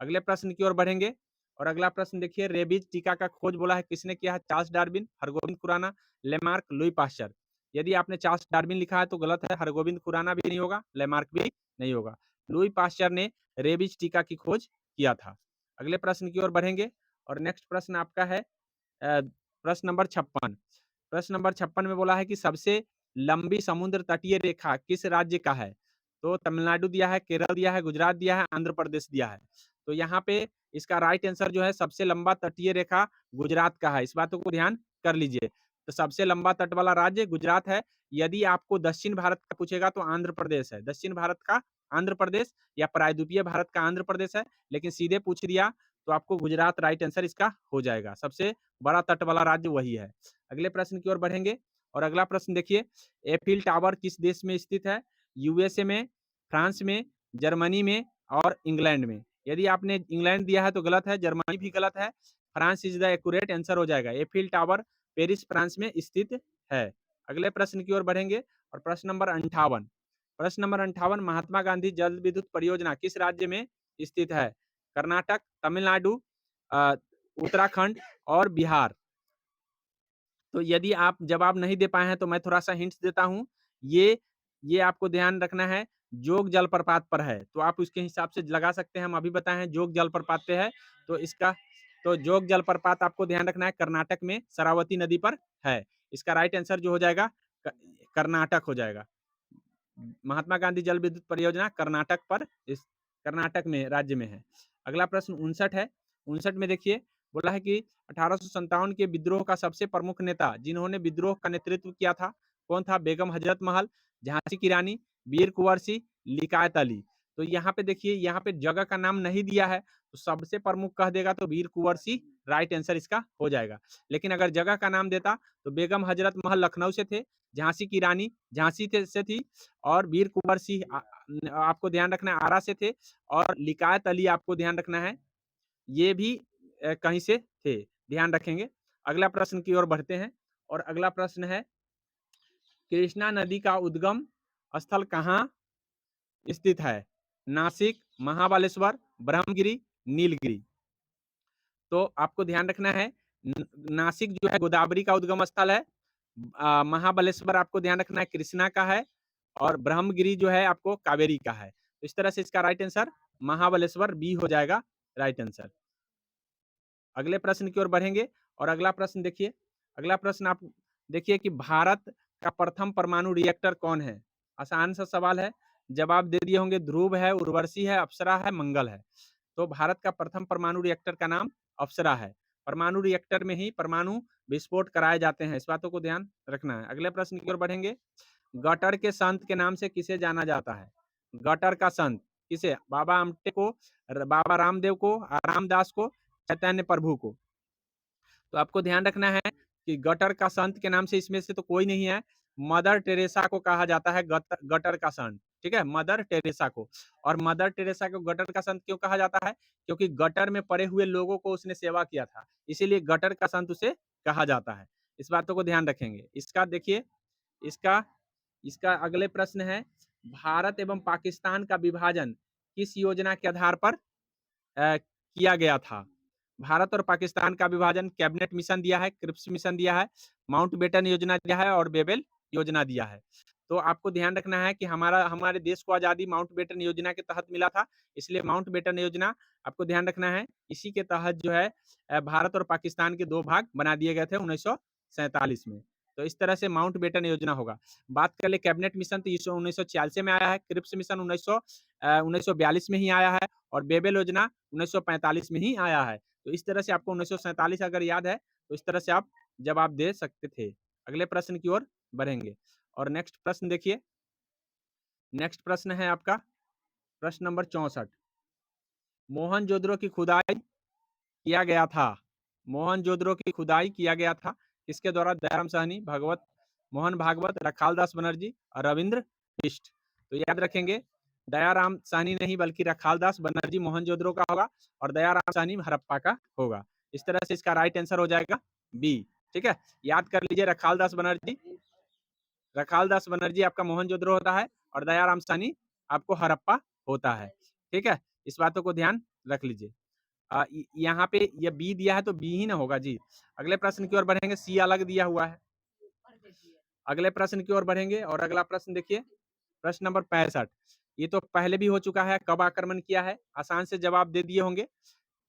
अगले प्रश्न की ओर बढ़ेंगे और अगला प्रश्न देखिए, रेबीज टीका का खोज बोला है किसने किया है? Charles Darwin, Hargovind Khorana, Lamarck, Louis Pasteur. यदि आपने चार्ल्स डार्विन लिखा है तो गलत है, हरगोविंद खुराना भी नहीं होगा, लेमार्क भी नहीं होगा। लुई पाश्चर ने रेबीज टीका की खोज किया था। अगले प्रश्न की ओर बढ़ेंगे और नेक्स्ट प्रश्न आपका है प्रश्न नंबर 56। प्रश्न नंबर 56 में बोला है कि सबसे लंबी समुद्र तटीय रेखा किस राज्य का है? तो तमिलनाडु दिया है, केरल दिया है, गुजरात दिया है, आंध्र प्रदेश दिया है। तो यहाँ पे इसका राइट आंसर जो है, सबसे लंबा तटीय रेखा गुजरात का है। इस बातों को ध्यान कर लीजिए। तो सबसे लंबा तट वाला राज्य गुजरात है। यदि आपको दक्षिण भारत का पूछेगा तो आंध्र प्रदेश है। दक्षिण भारत का आंध्र प्रदेश या प्रायद्वीपीय भारत का आंध्र प्रदेश है, लेकिन सीधे पूछ दिया तो आपको गुजरात राइट आंसर इसका हो जाएगा। सबसे बड़ा तट वाला राज्य वही है। अगले प्रश्न की ओर बढ़ेंगे और अगला प्रश्न देखिए, एफिल टावर किस देश में स्थित है? यूएसए में, फ्रांस में, जर्मनी में और इंग्लैंड में। यदि आपने इंग्लैंड दिया है तो गलत है, जर्मनी भी गलत है, France is the accurate answer हो जाएगा। एफिल टावर पेरिस फ्रांस में स्थित है। अगले प्रश्न की ओर बढ़ेंगे और प्रश्न नंबर 58। प्रश्न नंबर 58, महात्मा गांधी जल विद्युत परियोजना किस राज्य में स्थित है? कर्नाटक, तमिलनाडु, उत्तराखंड और बिहार। तो यदि आप जवाब नहीं दे पाए हैं तो मैं थोड़ा-सा हिंट्स देता हूँ। ये आपको ध्यान रखना है, जोग जलप्रपात पर है, तो आप उसके हिसाब से लगा सकते हैं। हम अभी बताए हैं जोग जलप्रपात पे है, तो जोग जलप्रपात आपको ध्यान रखना है, कर्नाटक में शरावती नदी पर है। इसका राइट आंसर जो हो जाएगा क कर्नाटक हो जाएगा। महात्मा गांधी जल विद्युत परियोजना कर्नाटक में राज्य में है। अगला प्रश्न 59 है। 59 में देखिए, बोला है कि 1857 के विद्रोह का सबसे प्रमुख नेता जिन्होंने विद्रोह का नेतृत्व किया था, कौन था? बेगम हजरत महल, झांसी की रानी, वीर कुंवर सिंह, लियाकत अली। तो यहाँ पे देखिए, यहाँ पे जगह का नाम नहीं दिया है, तो सबसे प्रमुख कह देगा तो वीर कुंवर सिंह राइट आंसर इसका हो जाएगा। लेकिन अगर जगह का नाम देता तो बेगम हजरत महल लखनऊ से थे, झांसी की रानी झांसी से थी और वीर कुंवर सिंह आपको ध्यान रखना है आरा से थे, और लिकायत अली आपको ध्यान रखना है, ये भी कहीं से थे, ध्यान रखेंगे। अगला प्रश्न की ओर बढ़ते हैं, और अगला प्रश्न है, कृष्णा नदी का उद्गम स्थल कहाँ स्थित है? नासिक, महाबलेश्वर, ब्रह्मगिरी, नीलगिरी। तो आपको ध्यान रखना है, नासिक जो है गोदावरी का उद्गम स्थल है, महाबलेश्वर आपको ध्यान रखना है कृष्णा का है, और ब्रह्मगिरी जो है आपको कावेरी का है। तो इस तरह से इसका राइट आंसर महाबलेश्वर बी हो जाएगा राइट आंसर। अगले प्रश्न की ओर बढ़ेंगे, और अगला प्रश्न देखिए, अगला प्रश्न आप देखिए कि भारत का प्रथम परमाणु रिएक्टर कौन है? आसान सा सवाल है, जवाब दे दिए होंगे, ध्रुव है, उर्वशी है, अप्सरा है, मंगल है। तो भारत का प्रथम परमाणु रिएक्टर का नाम अप्सरा है। परमाणु रिएक्टर में ही परमाणु विस्फोट कराए जाते हैं, इस बातों को ध्यान रखना है। अगले प्रश्न की ओर बढ़ेंगे, गटर के संत के नाम से किसे जाना जाता है? गटर का संत किसे? बाबा आमटे को, बाबा रामदेव को, रामदास को, चैतन्य प्रभु को। तो आपको ध्यान रखना है कि गटर का संत के नाम से इसमें से तो कोई नहीं है, मदर टेरेसा को कहा जाता है गटर का संत, ठीक है, मदर टेरेसा को। और मदर टेरेसा को गटर का संत क्यों कहा जाता है? क्योंकि गटर में पड़े हुए लोगों को उसने सेवा किया था, इसीलिए गटर का संत उसे कहा जाता है। इस बातों को ध्यान रखेंगे। इसका देखिए, इसका इसका अगले प्रश्न है, भारत एवं पाकिस्तान का विभाजन किस योजना के आधार पर किया गया था? भारत और पाकिस्तान का विभाजन कैबिनेट मिशन दिया है, क्रिप्स मिशन दिया है, माउंटबेटन योजना दिया है, और बेबल योजना दिया है। तो आपको ध्यान रखना है कि हमारे देश को आज़ादी माउंटबेटन योजना के तहत मिला था, इसलिए माउंटबेटन योजना आपको ध्यान रखना है, इसी के तहत जो है भारत और पाकिस्तान के 2 भाग बना दिए गए थे 1947 में। तो इस तरह से माउंटबेटन योजना होगा। बात कर ले कैबिनेट मिशन, तो 1946 में आया है, क्रिप्स मिशन 1942 में ही आया है, और बेबल योजना 1945 में ही आया है। तो इस तरह से आपको 1947 अगर याद है, तो इस तरह से आप जवाब दे सकते थे। अगले प्रश्न की ओर बढ़ेंगे, और नेक्स्ट प्रश्न देखिए, नेक्स्ट प्रश्न है आपका प्रश्न नंबर 64। मोहनजोदड़ो की खुदाई किया गया था, मोहनजोदड़ो की खुदाई किया गया था किसके द्वारा? दयाराम साहनी, भगवत मोहन भागवत, रखालदास बनर्जी और रविंद्र बिष्ट। तो याद रखेंगे, दयाराम साहनी नहीं बल्कि रखालदास बनर्जी मोहनजोदड़ो का होगा, और दयाराम साहनी हड़प्पा का होगा। इस तरह से इसका राइट आंसर हो जाएगा बी, ठीक है। याद कर लीजिए, रखालदास बनर्जी आपका मोहनजोदड़ो होता है, और दयाराम साहनी आपको हड़प्पा होता है, ठीक है। इस बातों को ध्यान रख लीजिए। यहाँ पे ये बी दिया है तो बी ही ना होगा जी। अगले प्रश्न की ओर बढ़ेंगे, सी अलग दिया हुआ है। अगले प्रश्न की ओर बढ़ेंगे, और अगला प्रश्न देखिए, प्रश्न नंबर 65। ये तो पहले भी हो चुका है, कब आक्रमण किया है? आसान से जवाब दे दिए होंगे,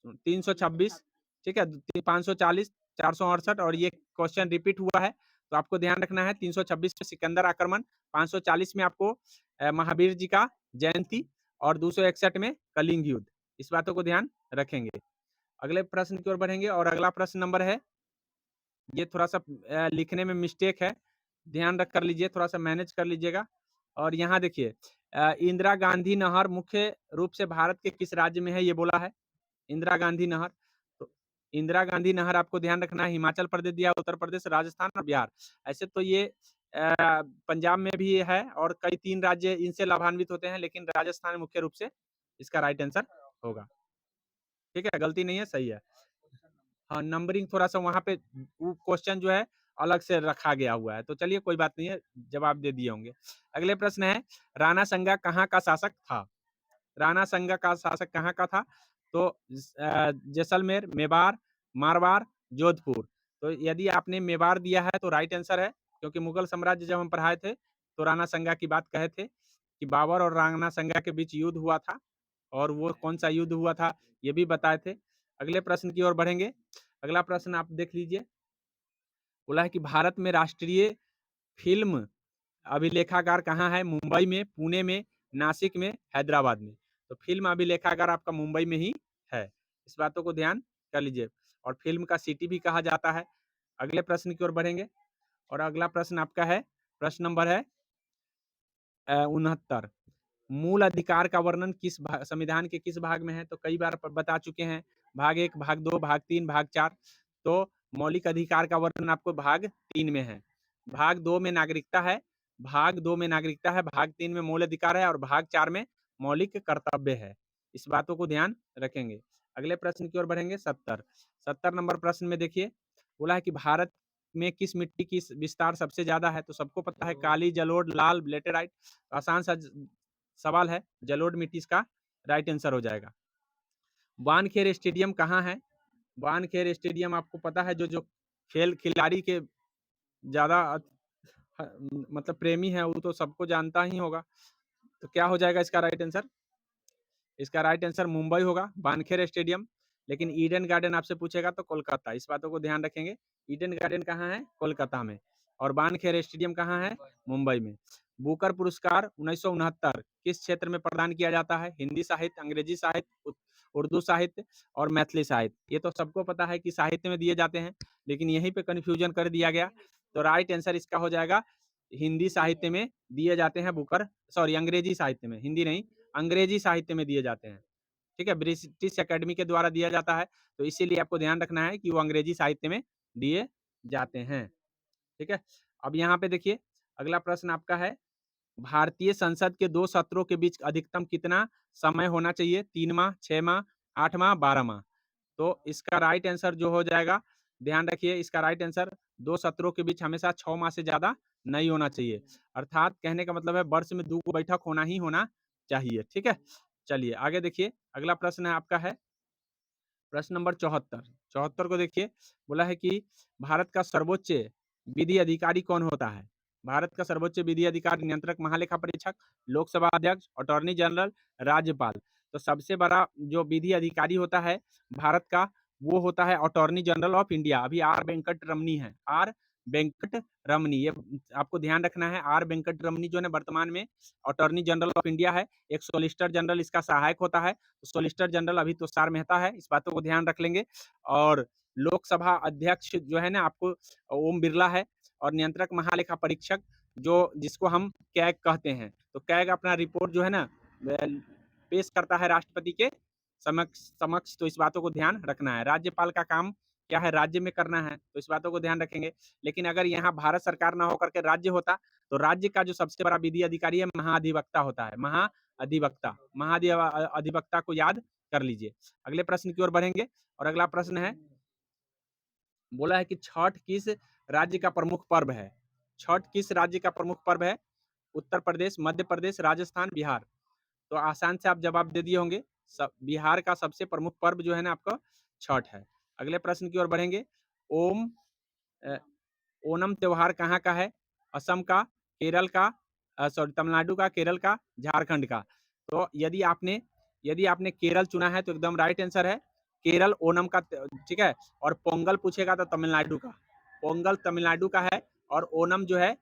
326, ठीक है, 540, 468, और ये क्वेश्चन रिपीट हुआ है, तो आपको ध्यान रखना है 326 में सिकंदर आक्रमण, 540 में आपको महावीर जी का जयंती, और 261 में कलिंग युद्ध। इस बातों को ध्यान रखेंगे। अगले प्रश्न की ओर बढ़ेंगे, और अगला प्रश्न नंबर है, ये थोड़ा-सा लिखने में मिस्टेक है, ध्यान रख कर लीजिए, थोड़ा-सा मैनेज कर लीजिएगा। और यहाँ देखिए, इंदिरा गांधी नहर मुख्य रूप से भारत के किस राज्य में है, ये बोला है, इंदिरा गांधी नहर। तो इंदिरा गांधी नहर आपको ध्यान रखना है, हिमाचल प्रदेश दिया, उत्तर प्रदेश, राजस्थान और बिहार। ऐसे तो ये पंजाब में भी है, और कई 3 राज्य इनसे लाभान्वित होते हैं, लेकिन राजस्थान मुख्य रूप से इसका राइट आंसर होगा। ठीक है, गलती नहीं है, सही है। हाँ, नंबरिंग थोड़ा-सा वहाँ पे वो क्वेश्चन जो है अलग से रखा गया हुआ है। तो चलिए कोई बात नहीं है, जवाब दे दिए होंगे। अगले प्रश्न है, राणा संगा कहाँ का शासक था? राणा संगा का शासक कहाँ का था? तो जैसलमेर, मेवाड़, मारवाड़, जोधपुर। तो यदि आपने मेवाड़ दिया है तो राइट आंसर है, क्योंकि मुगल साम्राज्य जब हम पढ़ाए थे, तो राणा संगा की बात कहे थे कि बाबर और राणा संगा के बीच युद्ध हुआ था, और वो कौन-सा युद्ध हुआ था, ये भी बताए थे। अगले प्रश्न की ओर बढ़ेंगे। अगला प्रश्न आप देख लीजिए, बोला है कि भारत में राष्ट्रीय फ़िल्म अभिलेखागार कहाँ है? मुंबई में, पुणे में, नासिक में, हैदराबाद में। तो फ़िल्म अभिलेखागार आपका मुंबई में ही है। इस बातों को ध्यान कर लीजिए, और फ़िल्म का सिटी भी कहा जाता है। अगले प्रश्न की ओर बढ़ेंगे, और अगला प्रश्न आपका है, प्रश्न नंबर है 69। मूल अधिकार का वर्णन किस संविधान के किस भाग में है? तो कई बार बता चुके हैं, भाग 1, भाग 2, भाग 3, भाग 4। तो मौलिक अधिकार का वर्णन आपको भाग 3 में है। भाग 2 में नागरिकता है, भाग 2 में नागरिकता है, भाग 3 में मूल अधिकार है और भाग 4 में मौलिक कर्तव्य है। इस बातों को ध्यान रखेंगे। अगले प्रश्न की ओर बढ़ेंगे 70। 70 नंबर प्रश्न में देखिए, बोला है कि भारत में किस मिट्टी की विस्तार सबसे ज़्यादा है? तो सबको पता है काली, जलोढ़, लाल, लेटेराइट। आसान सा सवाल है, जलोढ़ मिट्टी इसका राइट आंसर हो जाएगा। वानखेड़े स्टेडियम कहाँ है? वानखेड़े स्टेडियम आपको पता है जो जो खेल खिलाड़ी के ज़्यादा मतलब प्रेमी है वो तो सबको जानता ही होगा। तो क्या हो जाएगा इसका राइट आंसर? इसका राइट आंसर मुंबई होगा, वानखेड़े स्टेडियम। लेकिन ईडन गार्डन आपसे पूछेगा तो कोलकाता, इस बातों को ध्यान रखेंगे। ईडन गार्डन कहाँ है? कोलकाता में। और वानखेड़े स्टेडियम कहाँ है? मुंबई में। बुकर पुरस्कार 1969 किस क्षेत्र में प्रदान किया जाता है? हिंदी साहित्य, अंग्रेजी साहित्य, उर्दू साहित्य और मैथिली साहित्य। ये तो सबको पता है कि साहित्य में दिए जाते हैं, लेकिन यहीं पे कन्फ्यूजन कर दिया गया। तो राइट आंसर इसका हो जाएगा हिंदी साहित्य में दिए जाते हैं बुकर, सॉरी अंग्रेजी साहित्य में, हिंदी नहीं, अंग्रेजी साहित्य में दिए जाते हैं। ठीक है, ब्रिटिश अकेडमी के द्वारा दिया जाता है, तो इसीलिए आपको ध्यान रखना है कि वो अंग्रेजी साहित्य में दिए जाते हैं। ठीक है, अब यहाँ पे देखिए अगला प्रश्न आपका है, भारतीय संसद के 2 सत्रों के बीच अधिकतम कितना समय होना चाहिए? 3 माह, 6 माह, 8 माह, 12 माह। तो इसका राइट आंसर जो हो जाएगा, ध्यान रखिए इसका राइट आंसर 2 सत्रों के बीच हमेशा 6 माह से ज़्यादा नहीं होना चाहिए। अर्थात कहने का मतलब है वर्ष में 2 बैठक होना ही होना चाहिए। ठीक है? चलिए आगे देखिए, अगला प्रश्न है आपका है प्रश्न नंबर 74। 74 को देखिए, बोला है कि भारत का सर्वोच्च विधि अधिकारी कौन होता है? भारत का सर्वोच्च विधि अधिकारी नियंत्रक, महालेखा परीक्षक, लोकसभा अध्यक्ष, अटॉर्नी जनरल, राज्यपाल। तो सबसे बड़ा जो विधि अधिकारी होता है भारत का, वो होता है अटॉर्नी जनरल ऑफ इंडिया। अभी आर वेंकट रमनी है, आर वेंकट रमनी। ये आपको ध्यान रखना है, आर वेंकट रमनी जो है वर्तमान में अटॉर्नी जनरल ऑफ इंडिया है। एक सोलिसिटर जनरल इसका सहायक होता है। सोलिसिटर जनरल अभी तुषार मेहता है, इस बातों को ध्यान रख लेंगे। और लोकसभा अध्यक्ष जो है ना आपको ओम बिरला है। और नियंत्रक महालेखा परीक्षक जो जिसको हम कैग कहते हैं, तो कैग अपना रिपोर्ट जो है ना पेश करता है राष्ट्रपति के समक्ष समक्ष। तो इस बातों को ध्यान रखना है। राज्यपाल का काम क्या है? राज्य में करना है, तो इस बातों को ध्यान रखेंगे। लेकिन अगर यहाँ भारत सरकार ना होकर के राज्य होता, तो राज्य का जो सबसे बड़ा विधि अधिकारी है महाधिवक्ता होता है, महाधिवक्ता। महाधिवक्ता को याद कर लीजिए। अगले प्रश्न की ओर बढ़ेंगे और अगला प्रश्न है, बोला है कि छठ किस राज्य का प्रमुख पर्व है? छठ किस राज्य का प्रमुख पर्व है? उत्तर प्रदेश, मध्य प्रदेश, राजस्थान, बिहार। तो आसान से आप जवाब दे दिए होंगे। बिहार का सबसे प्रमुख पर्व जो है ना आपका छठ है। अगले प्रश्न की ओर बढ़ेंगे। ओम ओणम त्योहार कहाँ का है? असम का, केरल का, सॉरी तमिलनाडु का, केरल का, झारखंड का। तो यदि आपने केरल चुना है तो एकदम राइट आंसर है केरल ओणम का। ठीक है, और पोंगल पूछेगा तो तमिलनाडु का, पोंगल तमिलनाडु का है और ओणम जो है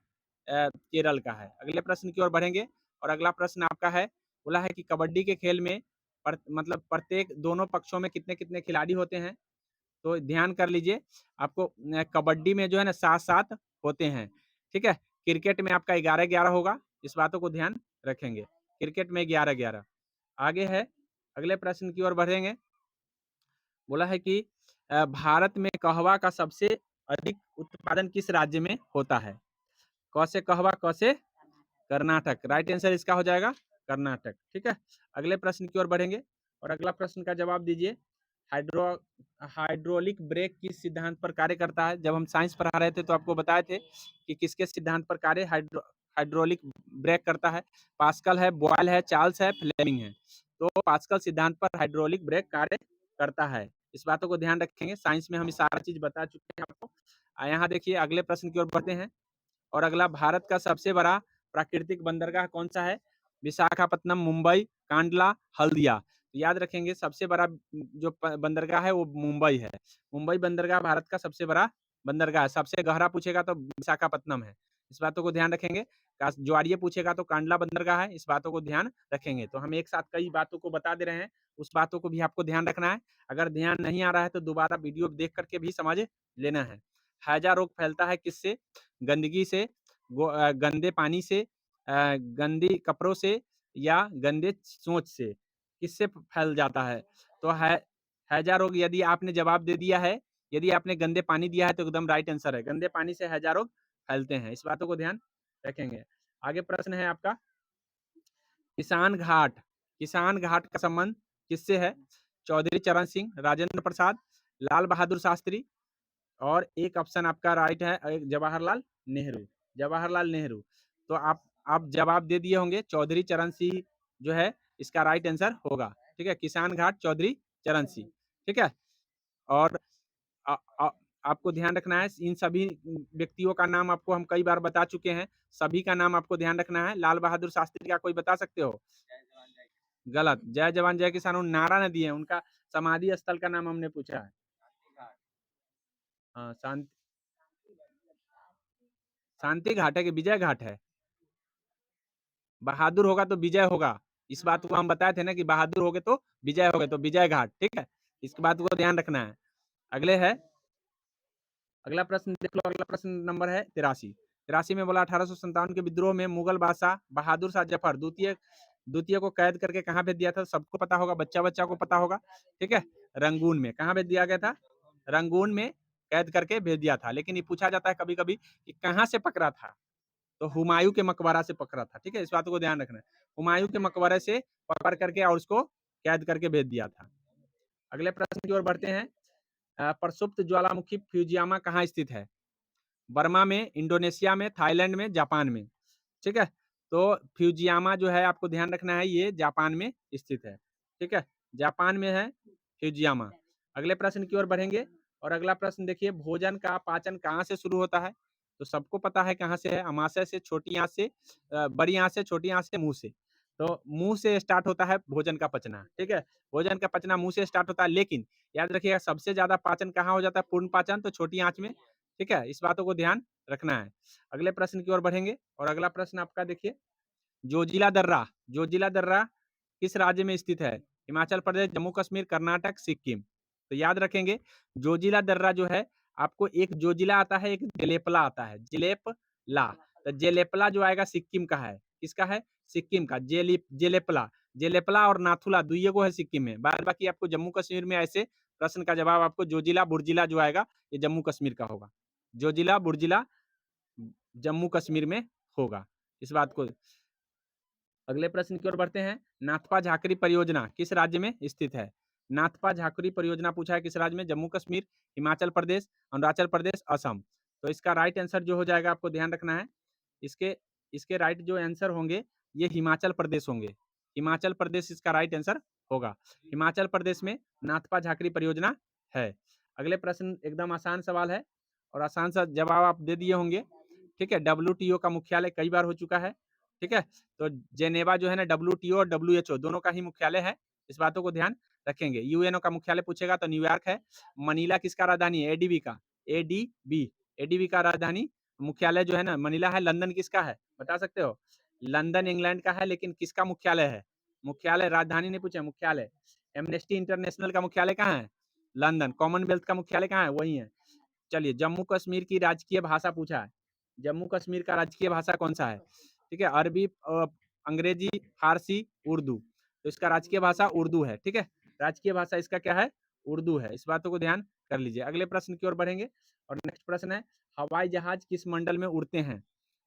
केरल का है। अगले प्रश्न की ओर बढ़ेंगे और अगला प्रश्न आपका है, बोला है कि कबड्डी के खेल में मतलब प्रत्येक दोनों पक्षों में कितने कितने खिलाड़ी होते हैं? तो ध्यान कर लीजिए, आपको कबड्डी में जो है ना 7-7 होते हैं। ठीक है, क्रिकेट में आपका 11-11 होगा, इस बातों को ध्यान रखेंगे। क्रिकेट में 11-11। आगे है, अगले प्रश्न की ओर बढ़ेंगे। बोला है कि भारत में कहवा का सबसे अधिक उत्पादन किस राज्य में होता है? क से कहवा, क से कर्नाटक। राइट आंसर इसका हो जाएगा कर्नाटक। ठीक है, अगले प्रश्न की ओर बढ़ेंगे और अगला प्रश्न का जवाब दीजिए। हाइड्रो हाइड्रोलिक ब्रेक किस सिद्धांत पर कार्य करता है? जब हम साइंस पढ़ा रहे थे तो आपको बताए थे कि किसके सिद्धांत पर कार्य हाइड्रोलिक ब्रेक करता है। पास्कल है, बॉयल है, चार्ल्स है, फ्लेमिंग है। तो पास्कल सिद्धांत पर हाइड्रोलिक ब्रेक कार्य करता है। इस बातों को ध्यान रखेंगे, साइंस में हम सारा चीज बता चुके हैं आपको। यहाँ देखिए अगले प्रश्न की ओर बढ़ते हैं और अगला, भारत का सबसे बड़ा प्राकृतिक बंदरगाह कौन सा है? विशाखापत्तनम, मुंबई, कांडला, हल्दिया। तो याद रखेंगे सबसे बड़ा जो बंदरगाह है वो मुंबई है। मुंबई बंदरगाह भारत का सबसे बड़ा बंदरगाह है। सबसे गहरा पूछेगा तो विशाखापत्तनम है, इस बातों को ध्यान रखेंगे। ज्वारीय पूछेगा तो कांडला बंदरगाह है, इस बातों को ध्यान रखेंगे। तो हम एक साथ कई बातों को बता दे रहे हैं, उस बातों को भी आपको ध्यान रखना है। अगर ध्यान नहीं आ रहा है तो दोबारा वीडियो देख करके भी समझ लेना है। हैजा रोग फैलता है किससे? गंदगी से, गंदे पानी से, गंदी कपड़ों से या गंदे सोच से, किससे फैल जाता है? तो है हैजा रोग। यदि आपने जवाब दे दिया है, यदि आपने गंदे पानी दिया है तो एकदम राइट आंसर है, गंदे पानी से हैजा रोग फैलते हैं। इस बातों को ध्यान रखेंगे। आगे प्रश्न है आपका किसान घाट। किसान घाट का संबंध किससे है? चौधरी चरण सिंह, राजेंद्र प्रसाद, लाल बहादुर शास्त्री और एक ऑप्शन आपका राइट है जवाहरलाल नेहरू। जवाहरलाल नेहरू। तो आप जवाब दे दिए होंगे चौधरी चरण सिंह जो है इसका राइट आंसर होगा। ठीक है, किसान घाट चौधरी चरण सिंह। ठीक है, और अ, अ, आपको ध्यान रखना है इन सभी व्यक्तियों का नाम आपको हम कई बार बता चुके हैं। सभी का नाम आपको ध्यान रखना है। लाल बहादुर शास्त्री का कोई बता सकते हो? गलत। जय जवान जय किसान उन नारा न दिए हैं, उनका समाधि स्थल का नाम हमने पूछा है। हाँ, शांति घाट है कि विजय घाट है? बहादुर होगा तो विजय होगा। इस बात को हम बताए थे ना कि बहादुर हो गए तो विजय हो गए, तो विजय घाट। ठीक है, इस बात को ध्यान रखना है। अगले है, अगला प्रश्न देख लो। अगला प्रश्न नंबर है 83। 83 में बोला 1857 के विद्रोह में मुगल बादशाह बहादुर शाह जफर द्वितीय द्वितीय को कैद करके कहाँ भेज दिया था? सबको पता होगा, बच्चा बच्चा को पता होगा। ठीक है, रंगून में। कहाँ भेज दिया गया था? रंगून में कैद करके भेज दिया था। लेकिन ये पूछा जाता है कभी कभी कि कहाँ से पकड़ा था? तो हुमायूं के मकबरा से पकड़ा था। ठीक है, इस बात को ध्यान रखना है। हुमायूं के मकबरे से पकड़ करके और उसको कैद करके भेज दिया था। अगले प्रश्न की ओर बढ़ते हैं। प्रसुप्त ज्वालामुखी फ्यूजियामा कहाँ स्थित है? बर्मा में, इंडोनेशिया में, थाईलैंड में, जापान में। ठीक है, तो फ्यूजियामा जो है आपको ध्यान रखना है ये जापान में स्थित है। ठीक है, जापान में है फ्यूजियामा। अगले प्रश्न की ओर बढ़ेंगे और अगला प्रश्न देखिए, भोजन का पाचन कहाँ से शुरू होता है? तो सबको पता है कहाँ से है, अमाशय से, छोटी आंत से, बड़ी आंत से, छोटी आंत से, मुंह से। तो मुंह से स्टार्ट होता है भोजन का पचना। ठीक है, भोजन का पचना मुंह से स्टार्ट होता है, लेकिन याद रखिएगा सबसे ज्यादा पाचन कहाँ हो जाता है? पूर्ण पाचन तो छोटी आंच में। ठीक है, इस बातों को ध्यान रखना है। अगले प्रश्न की ओर बढ़ेंगे और अगला प्रश्न आपका देखिए, जोजिला दर्रा। जोजिला दर्रा किस राज्य में स्थित है? हिमाचल प्रदेश, जम्मू कश्मीर, कर्नाटक, सिक्किम। तो याद रखेंगे जोजिला दर्रा जो है आपको एक जोजिला आता है, एक जेलेपला आता है। जेलेपला, तो जेलेपला जो आएगा सिक्किम का है। किसका है? सिक्किम का। जेलेपला, जेलेपला और नाथुला दुइये को है सिक्किम में। बाद बाकी आपको जम्मू कश्मीर में ऐसे प्रश्न का जवाब आपको जोजिला बुर्जिला जो आएगा ये जम्मू कश्मीर का होगा। जोजिला बुर्जिला जम्मू कश्मीर में होगा। इस बात को, अगले प्रश्न की ओर बढ़ते हैं। नाथपा झाकरी परियोजना किस राज्य में स्थित है? नाथपा झाकरी परियोजना पूछा है किस राज्य में? जम्मू कश्मीर, हिमाचल प्रदेश, अरुणाचल प्रदेश, असम। तो इसका राइट आंसर जो हो जाएगा आपको ध्यान रखना है, इसके इसके राइट जो आंसर होंगे ये हिमाचल प्रदेश होंगे। हिमाचल प्रदेश इसका राइट आंसर होगा। हिमाचल प्रदेश में नाथपा झाकरी परियोजना है। अगले प्रश्न एकदम आसान सवाल है और आसान सा जवाब आप दे दिए होंगे। ठीक है, डब्ल्यूटीओ का मुख्यालय कई बार हो चुका है। ठीक है, तो जेनेवा जो है ना डब्ल्यूटीओ और डब्ल्यूएचओ दोनों का ही मुख्यालय है। इस बातों को ध्यान रखेंगे। यूएनओ का मुख्यालय पूछेगा तो न्यूयॉर्क है। मनीला किसका राजधानी है? एडीबी का। एडीबी, एडीबी का राजधानी मुख्यालय जो है ना मनीला है। लंदन किसका है बता सकते हो? लंदन इंग्लैंड का है, लेकिन किसका मुख्यालय है? मुख्यालय, राजधानी नहीं पूछे, मुख्यालय। एमनेस्टी इंटरनेशनल का मुख्यालय कहाँ है? लंदन। कॉमनवेल्थ का मुख्यालय कहाँ है? वही है। चलिए, जम्मू कश्मीर की राजकीय भाषा पूछा है। जम्मू कश्मीर का राजकीय भाषा कौन सा है? ठीक है, अरबी, अंग्रेजी, फारसी, उर्दू। तो इसका राजकीय भाषा उर्दू है। ठीक है, राजकीय भाषा इसका क्या है? उर्दू है। इस बातों को ध्यान कर लीजिए। अगले प्रश्न की ओर बढ़ेंगे और नेक्स्ट प्रश्न है, हवाई जहाज किस मंडल में उड़ते हैं?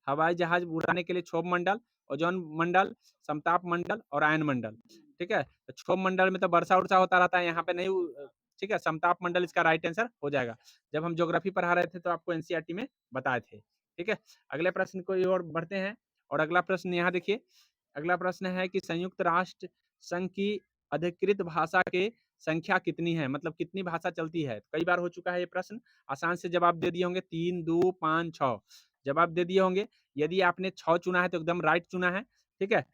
हवाई जहाज उड़ाने के लिए क्षोभ मंडल, ओजोन मंडल, समताप मंडल और आयन मंडल। ठीक है, तो क्षोभ मंडल में तो वर्षा उर्षा होता रहता है, यहाँ पे नहीं। ठीक है, समताप मंडल इसका राइट आंसर हो जाएगा। जब हम ज्योग्राफी पढ़ा रहे थे तो आपको एनसीईआरटी में बताए थे। ठीक है, अगले प्रश्न की ओर बढ़ते हैं और अगला प्रश्न यहाँ देखिए। अगला प्रश्न है कि संयुक्त राष्ट्र संघ की अधिकृत भाषा के संख्या कितनी है? मतलब कितनी भाषा चलती है? कई बार हो चुका है ये प्रश्न। आसान से जवाब दे दिए होंगे, 3, 2, 5, 6 जवाब दे दिए होंगे। यदि आपने 6 चुना है तो एकदम राइट चुना है। ठीक है,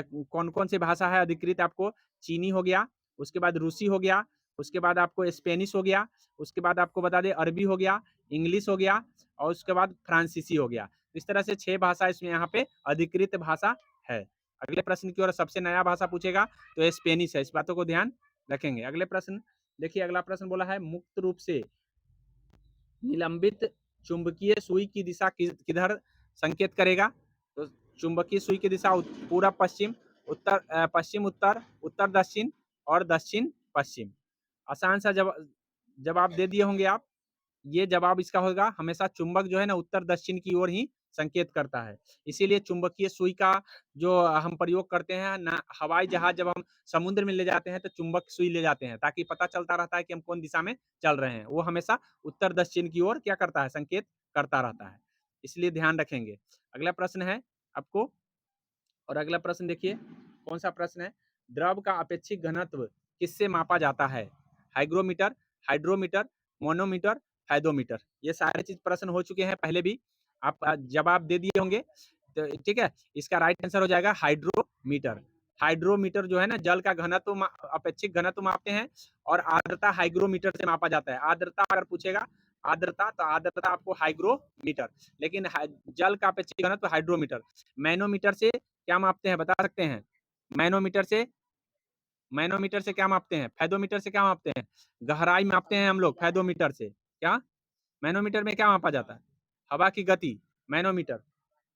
कौन कौन सी भाषा है अधिकृत? आपको चीनी हो गया, उसके बाद रूसी हो गया, उसके बाद आपको स्पेनिश हो गया, उसके बाद आपको बता दें अरबी हो गया, इंग्लिश हो गया और उसके बाद फ्रांसीसी हो गया। इस तरह से 6 भाषा इसमें यहाँ पे अधिकृत भाषा है। अगले प्रश्न की ओर सबसे नया भाषा पूछेगा तो स्पेनिश है। इस बातों को ध्यान रखेंगे। अगले प्रश्न देखिए, अगला प्रश्न बोला है मुक्त रूप से निलंबित चुंबकीय सुई की दिशा किधर संकेत करेगा? तो चुंबकीय सुई की दिशा पूरब पश्चिम, उत्तर पश्चिम उत्तर, उत्तर दक्षिण और दक्षिण पश्चिम। आसान सा जवाब दे दिए होंगे आप। ये जवाब इसका होगा हमेशा चुंबक जो है ना उत्तर दक्षिण की ओर ही संकेत करता है। इसीलिए चुंबकीय सुई का जो हम प्रयोग करते हैं ना, हवाई जहाज जब हम समुद्र में ले जाते हैं तो चुंबक सुई ले जाते हैं, ताकि पता चलता रहता है कि हम कौन दिशा में चल रहे हैं। वो हमेशा उत्तर दक्षिण की ओर क्या करता है, संकेत करता रहता है। इसलिए ध्यान रखेंगे। अगला प्रश्न है आपको, और अगला प्रश्न देखिए कौन सा प्रश्न है, द्रव का अपेक्षिक घनत्व किससे मापा जाता है? हाइग्रोमीटर, हाइड्रोमीटर, मोनोमीटर, हाइडोमीटर। ये सारे चीज प्रश्न हो चुके हैं पहले भी, आप जवाब दे दिए होंगे। तो ठीक है, इसका राइट आंसर हो जाएगा हाइड्रोमीटर। हाइड्रोमीटर जो है ना, जल का घनत्व अपेक्षिक घनत्व मापते हैं, और आर्द्रता हाइग्रोमीटर से मापा जाता है। आर्द्रता अगर पूछेगा, आर्द्रता तो आर्द्रता आपको हाइग्रोमीटर, लेकिन जल का अपेक्षिक घनत्व हाइड्रोमीटर। मैनोमीटर से क्या मापते हैं, बता सकते हैं? मैनोमीटर से क्या मापते हैं? फैदोमीटर से क्या मापते हैं? गहराई मापते हैं हम लोग फैदोमीटर से। क्या मैनोमीटर में क्या मापा जाता है? हवा की गति, मैनोमीटर,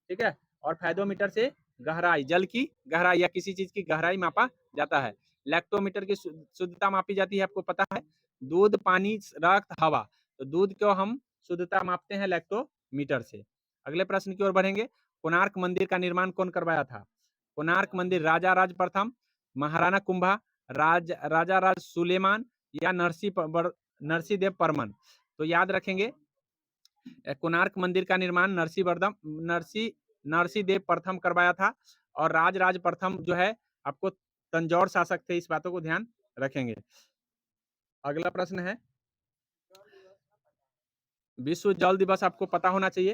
ठीक है। और फैदोमीटर से गहराई, जल की गहराई या किसी चीज की गहराई मापा जाता है। लैक्टोमीटर की शुद्धता मापी जाती है, आपको पता है, दूध, पानी, रक्त, हवा। तो दूध को हम शुद्धता मापते हैं लैक्टोमीटर से। अगले प्रश्न की ओर बढ़ेंगे। कोणार्क मंदिर का निर्माण कौन करवाया था? कोणार्क मंदिर राजा राज प्रथम, महाराणा कुंभा, राजा राज सुलेमान, या नरसिंहदेव परमन। तो याद रखेंगे, कोणार्क मंदिर का निर्माण नरसिंहदेव प्रथम करवाया था, और राज प्रथम जो है आपको तंजौर शासक थे। इस बातों को ध्यान रखेंगे। अगला प्रश्न है, विश्व जल दिवस आपको पता होना चाहिए,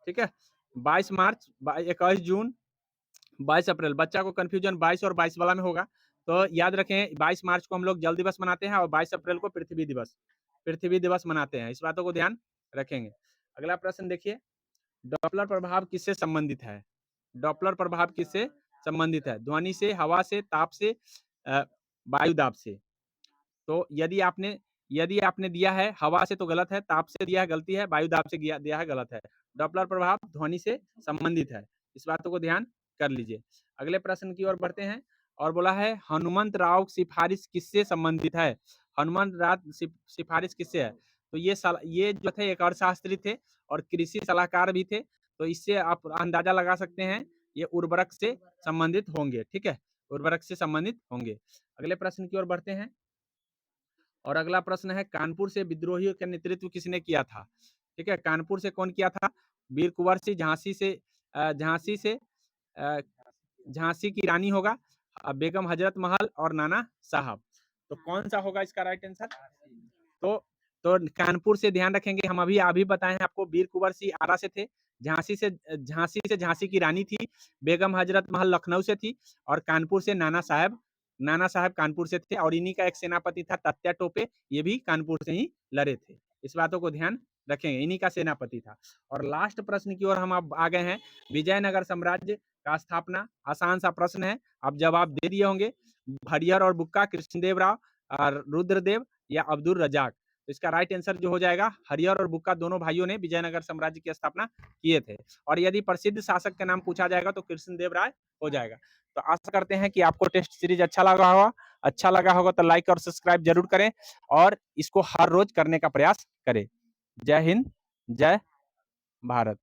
ठीक है। 22 मार्च, 21 जून, 22 अप्रैल। बच्चा को कंफ्यूजन 22 और 22 वाला में होगा, तो याद रखें 22 मार्च को हम लोग जल दिवस मनाते हैं, और 22 अप्रैल को पृथ्वी दिवस मनाते हैं। इस बातों को ध्यान रखेंगे। अगला प्रश्न देखिए, डॉपलर प्रभाव किससे संबंधित है? डॉपलर प्रभाव किससे संबंधित है? ध्वनि से, हवा से, ताप से, वायु दाब से। तो यदि आपने दिया है हवा से तो गलत है, ताप से दिया है गलती है, वायु दाब से दिया है गलत है। डॉपलर प्रभाव ध्वनि से संबंधित है। इस बातों को ध्यान कर लीजिए। अगले प्रश्न की ओर बढ़ते हैं, और बोला है हनुमंत राव सिफारिश किससे संबंधित है? हनुमंत राव सिफारिश किससे है? तो ये जो थे एक अर्थशास्त्री थे और कृषि सलाहकार भी थे। तो इससे आप अंदाजा लगा सकते हैं ये उर्वरक से संबंधित होंगे, ठीक है, उर्वरक से संबंधित होंगे। अगले प्रश्न की ओर बढ़ते हैं, और अगला प्रश्न है, कानपुर से विद्रोहियों का नेतृत्व किसने किया था? ठीक है, कानपुर से कौन किया था? वीर कुंवर सिंह। झांसी की रानी होगा, बेगम हजरत महल, और नाना साहब। तो कौन सा होगा इसका राइट आंसर? तो कानपुर से ध्यान रखेंगे, हम अभी बताए हैं आपको, वीर कुंवर सिंह आरा से थे, झांसी की रानी थी, बेगम हजरत महल लखनऊ से थी, और कानपुर से नाना साहब कानपुर से थे, और इन्हीं का एक सेनापति था तात्या टोपे, ये भी कानपुर से ही लड़े थे। इस बातों को ध्यान रखेंगे, इन्हीं का सेनापति था। और लास्ट प्रश्न की ओर हम अब आ गए हैं, विजयनगर साम्राज्य का स्थापना। आसान सा प्रश्न है, आप जवाब दे दिए होंगे। हरिहर और बुक्का, कृष्णदेव राव, रुद्रदेव, या अब्दुल रजाक। तो इसका राइट आंसर जो हो जाएगा, हरिहर और बुक्का दोनों भाइयों ने विजयनगर साम्राज्य की स्थापना किए थे। और यदि प्रसिद्ध शासक का नाम पूछा जाएगा तो कृष्णदेव राय हो जाएगा। तो आशा करते हैं कि आपको टेस्ट सीरीज अच्छा लगा होगा तो लाइक और सब्सक्राइब जरूर करें, और इसको हर रोज करने का प्रयास करें। जय हिंद, जय भारत।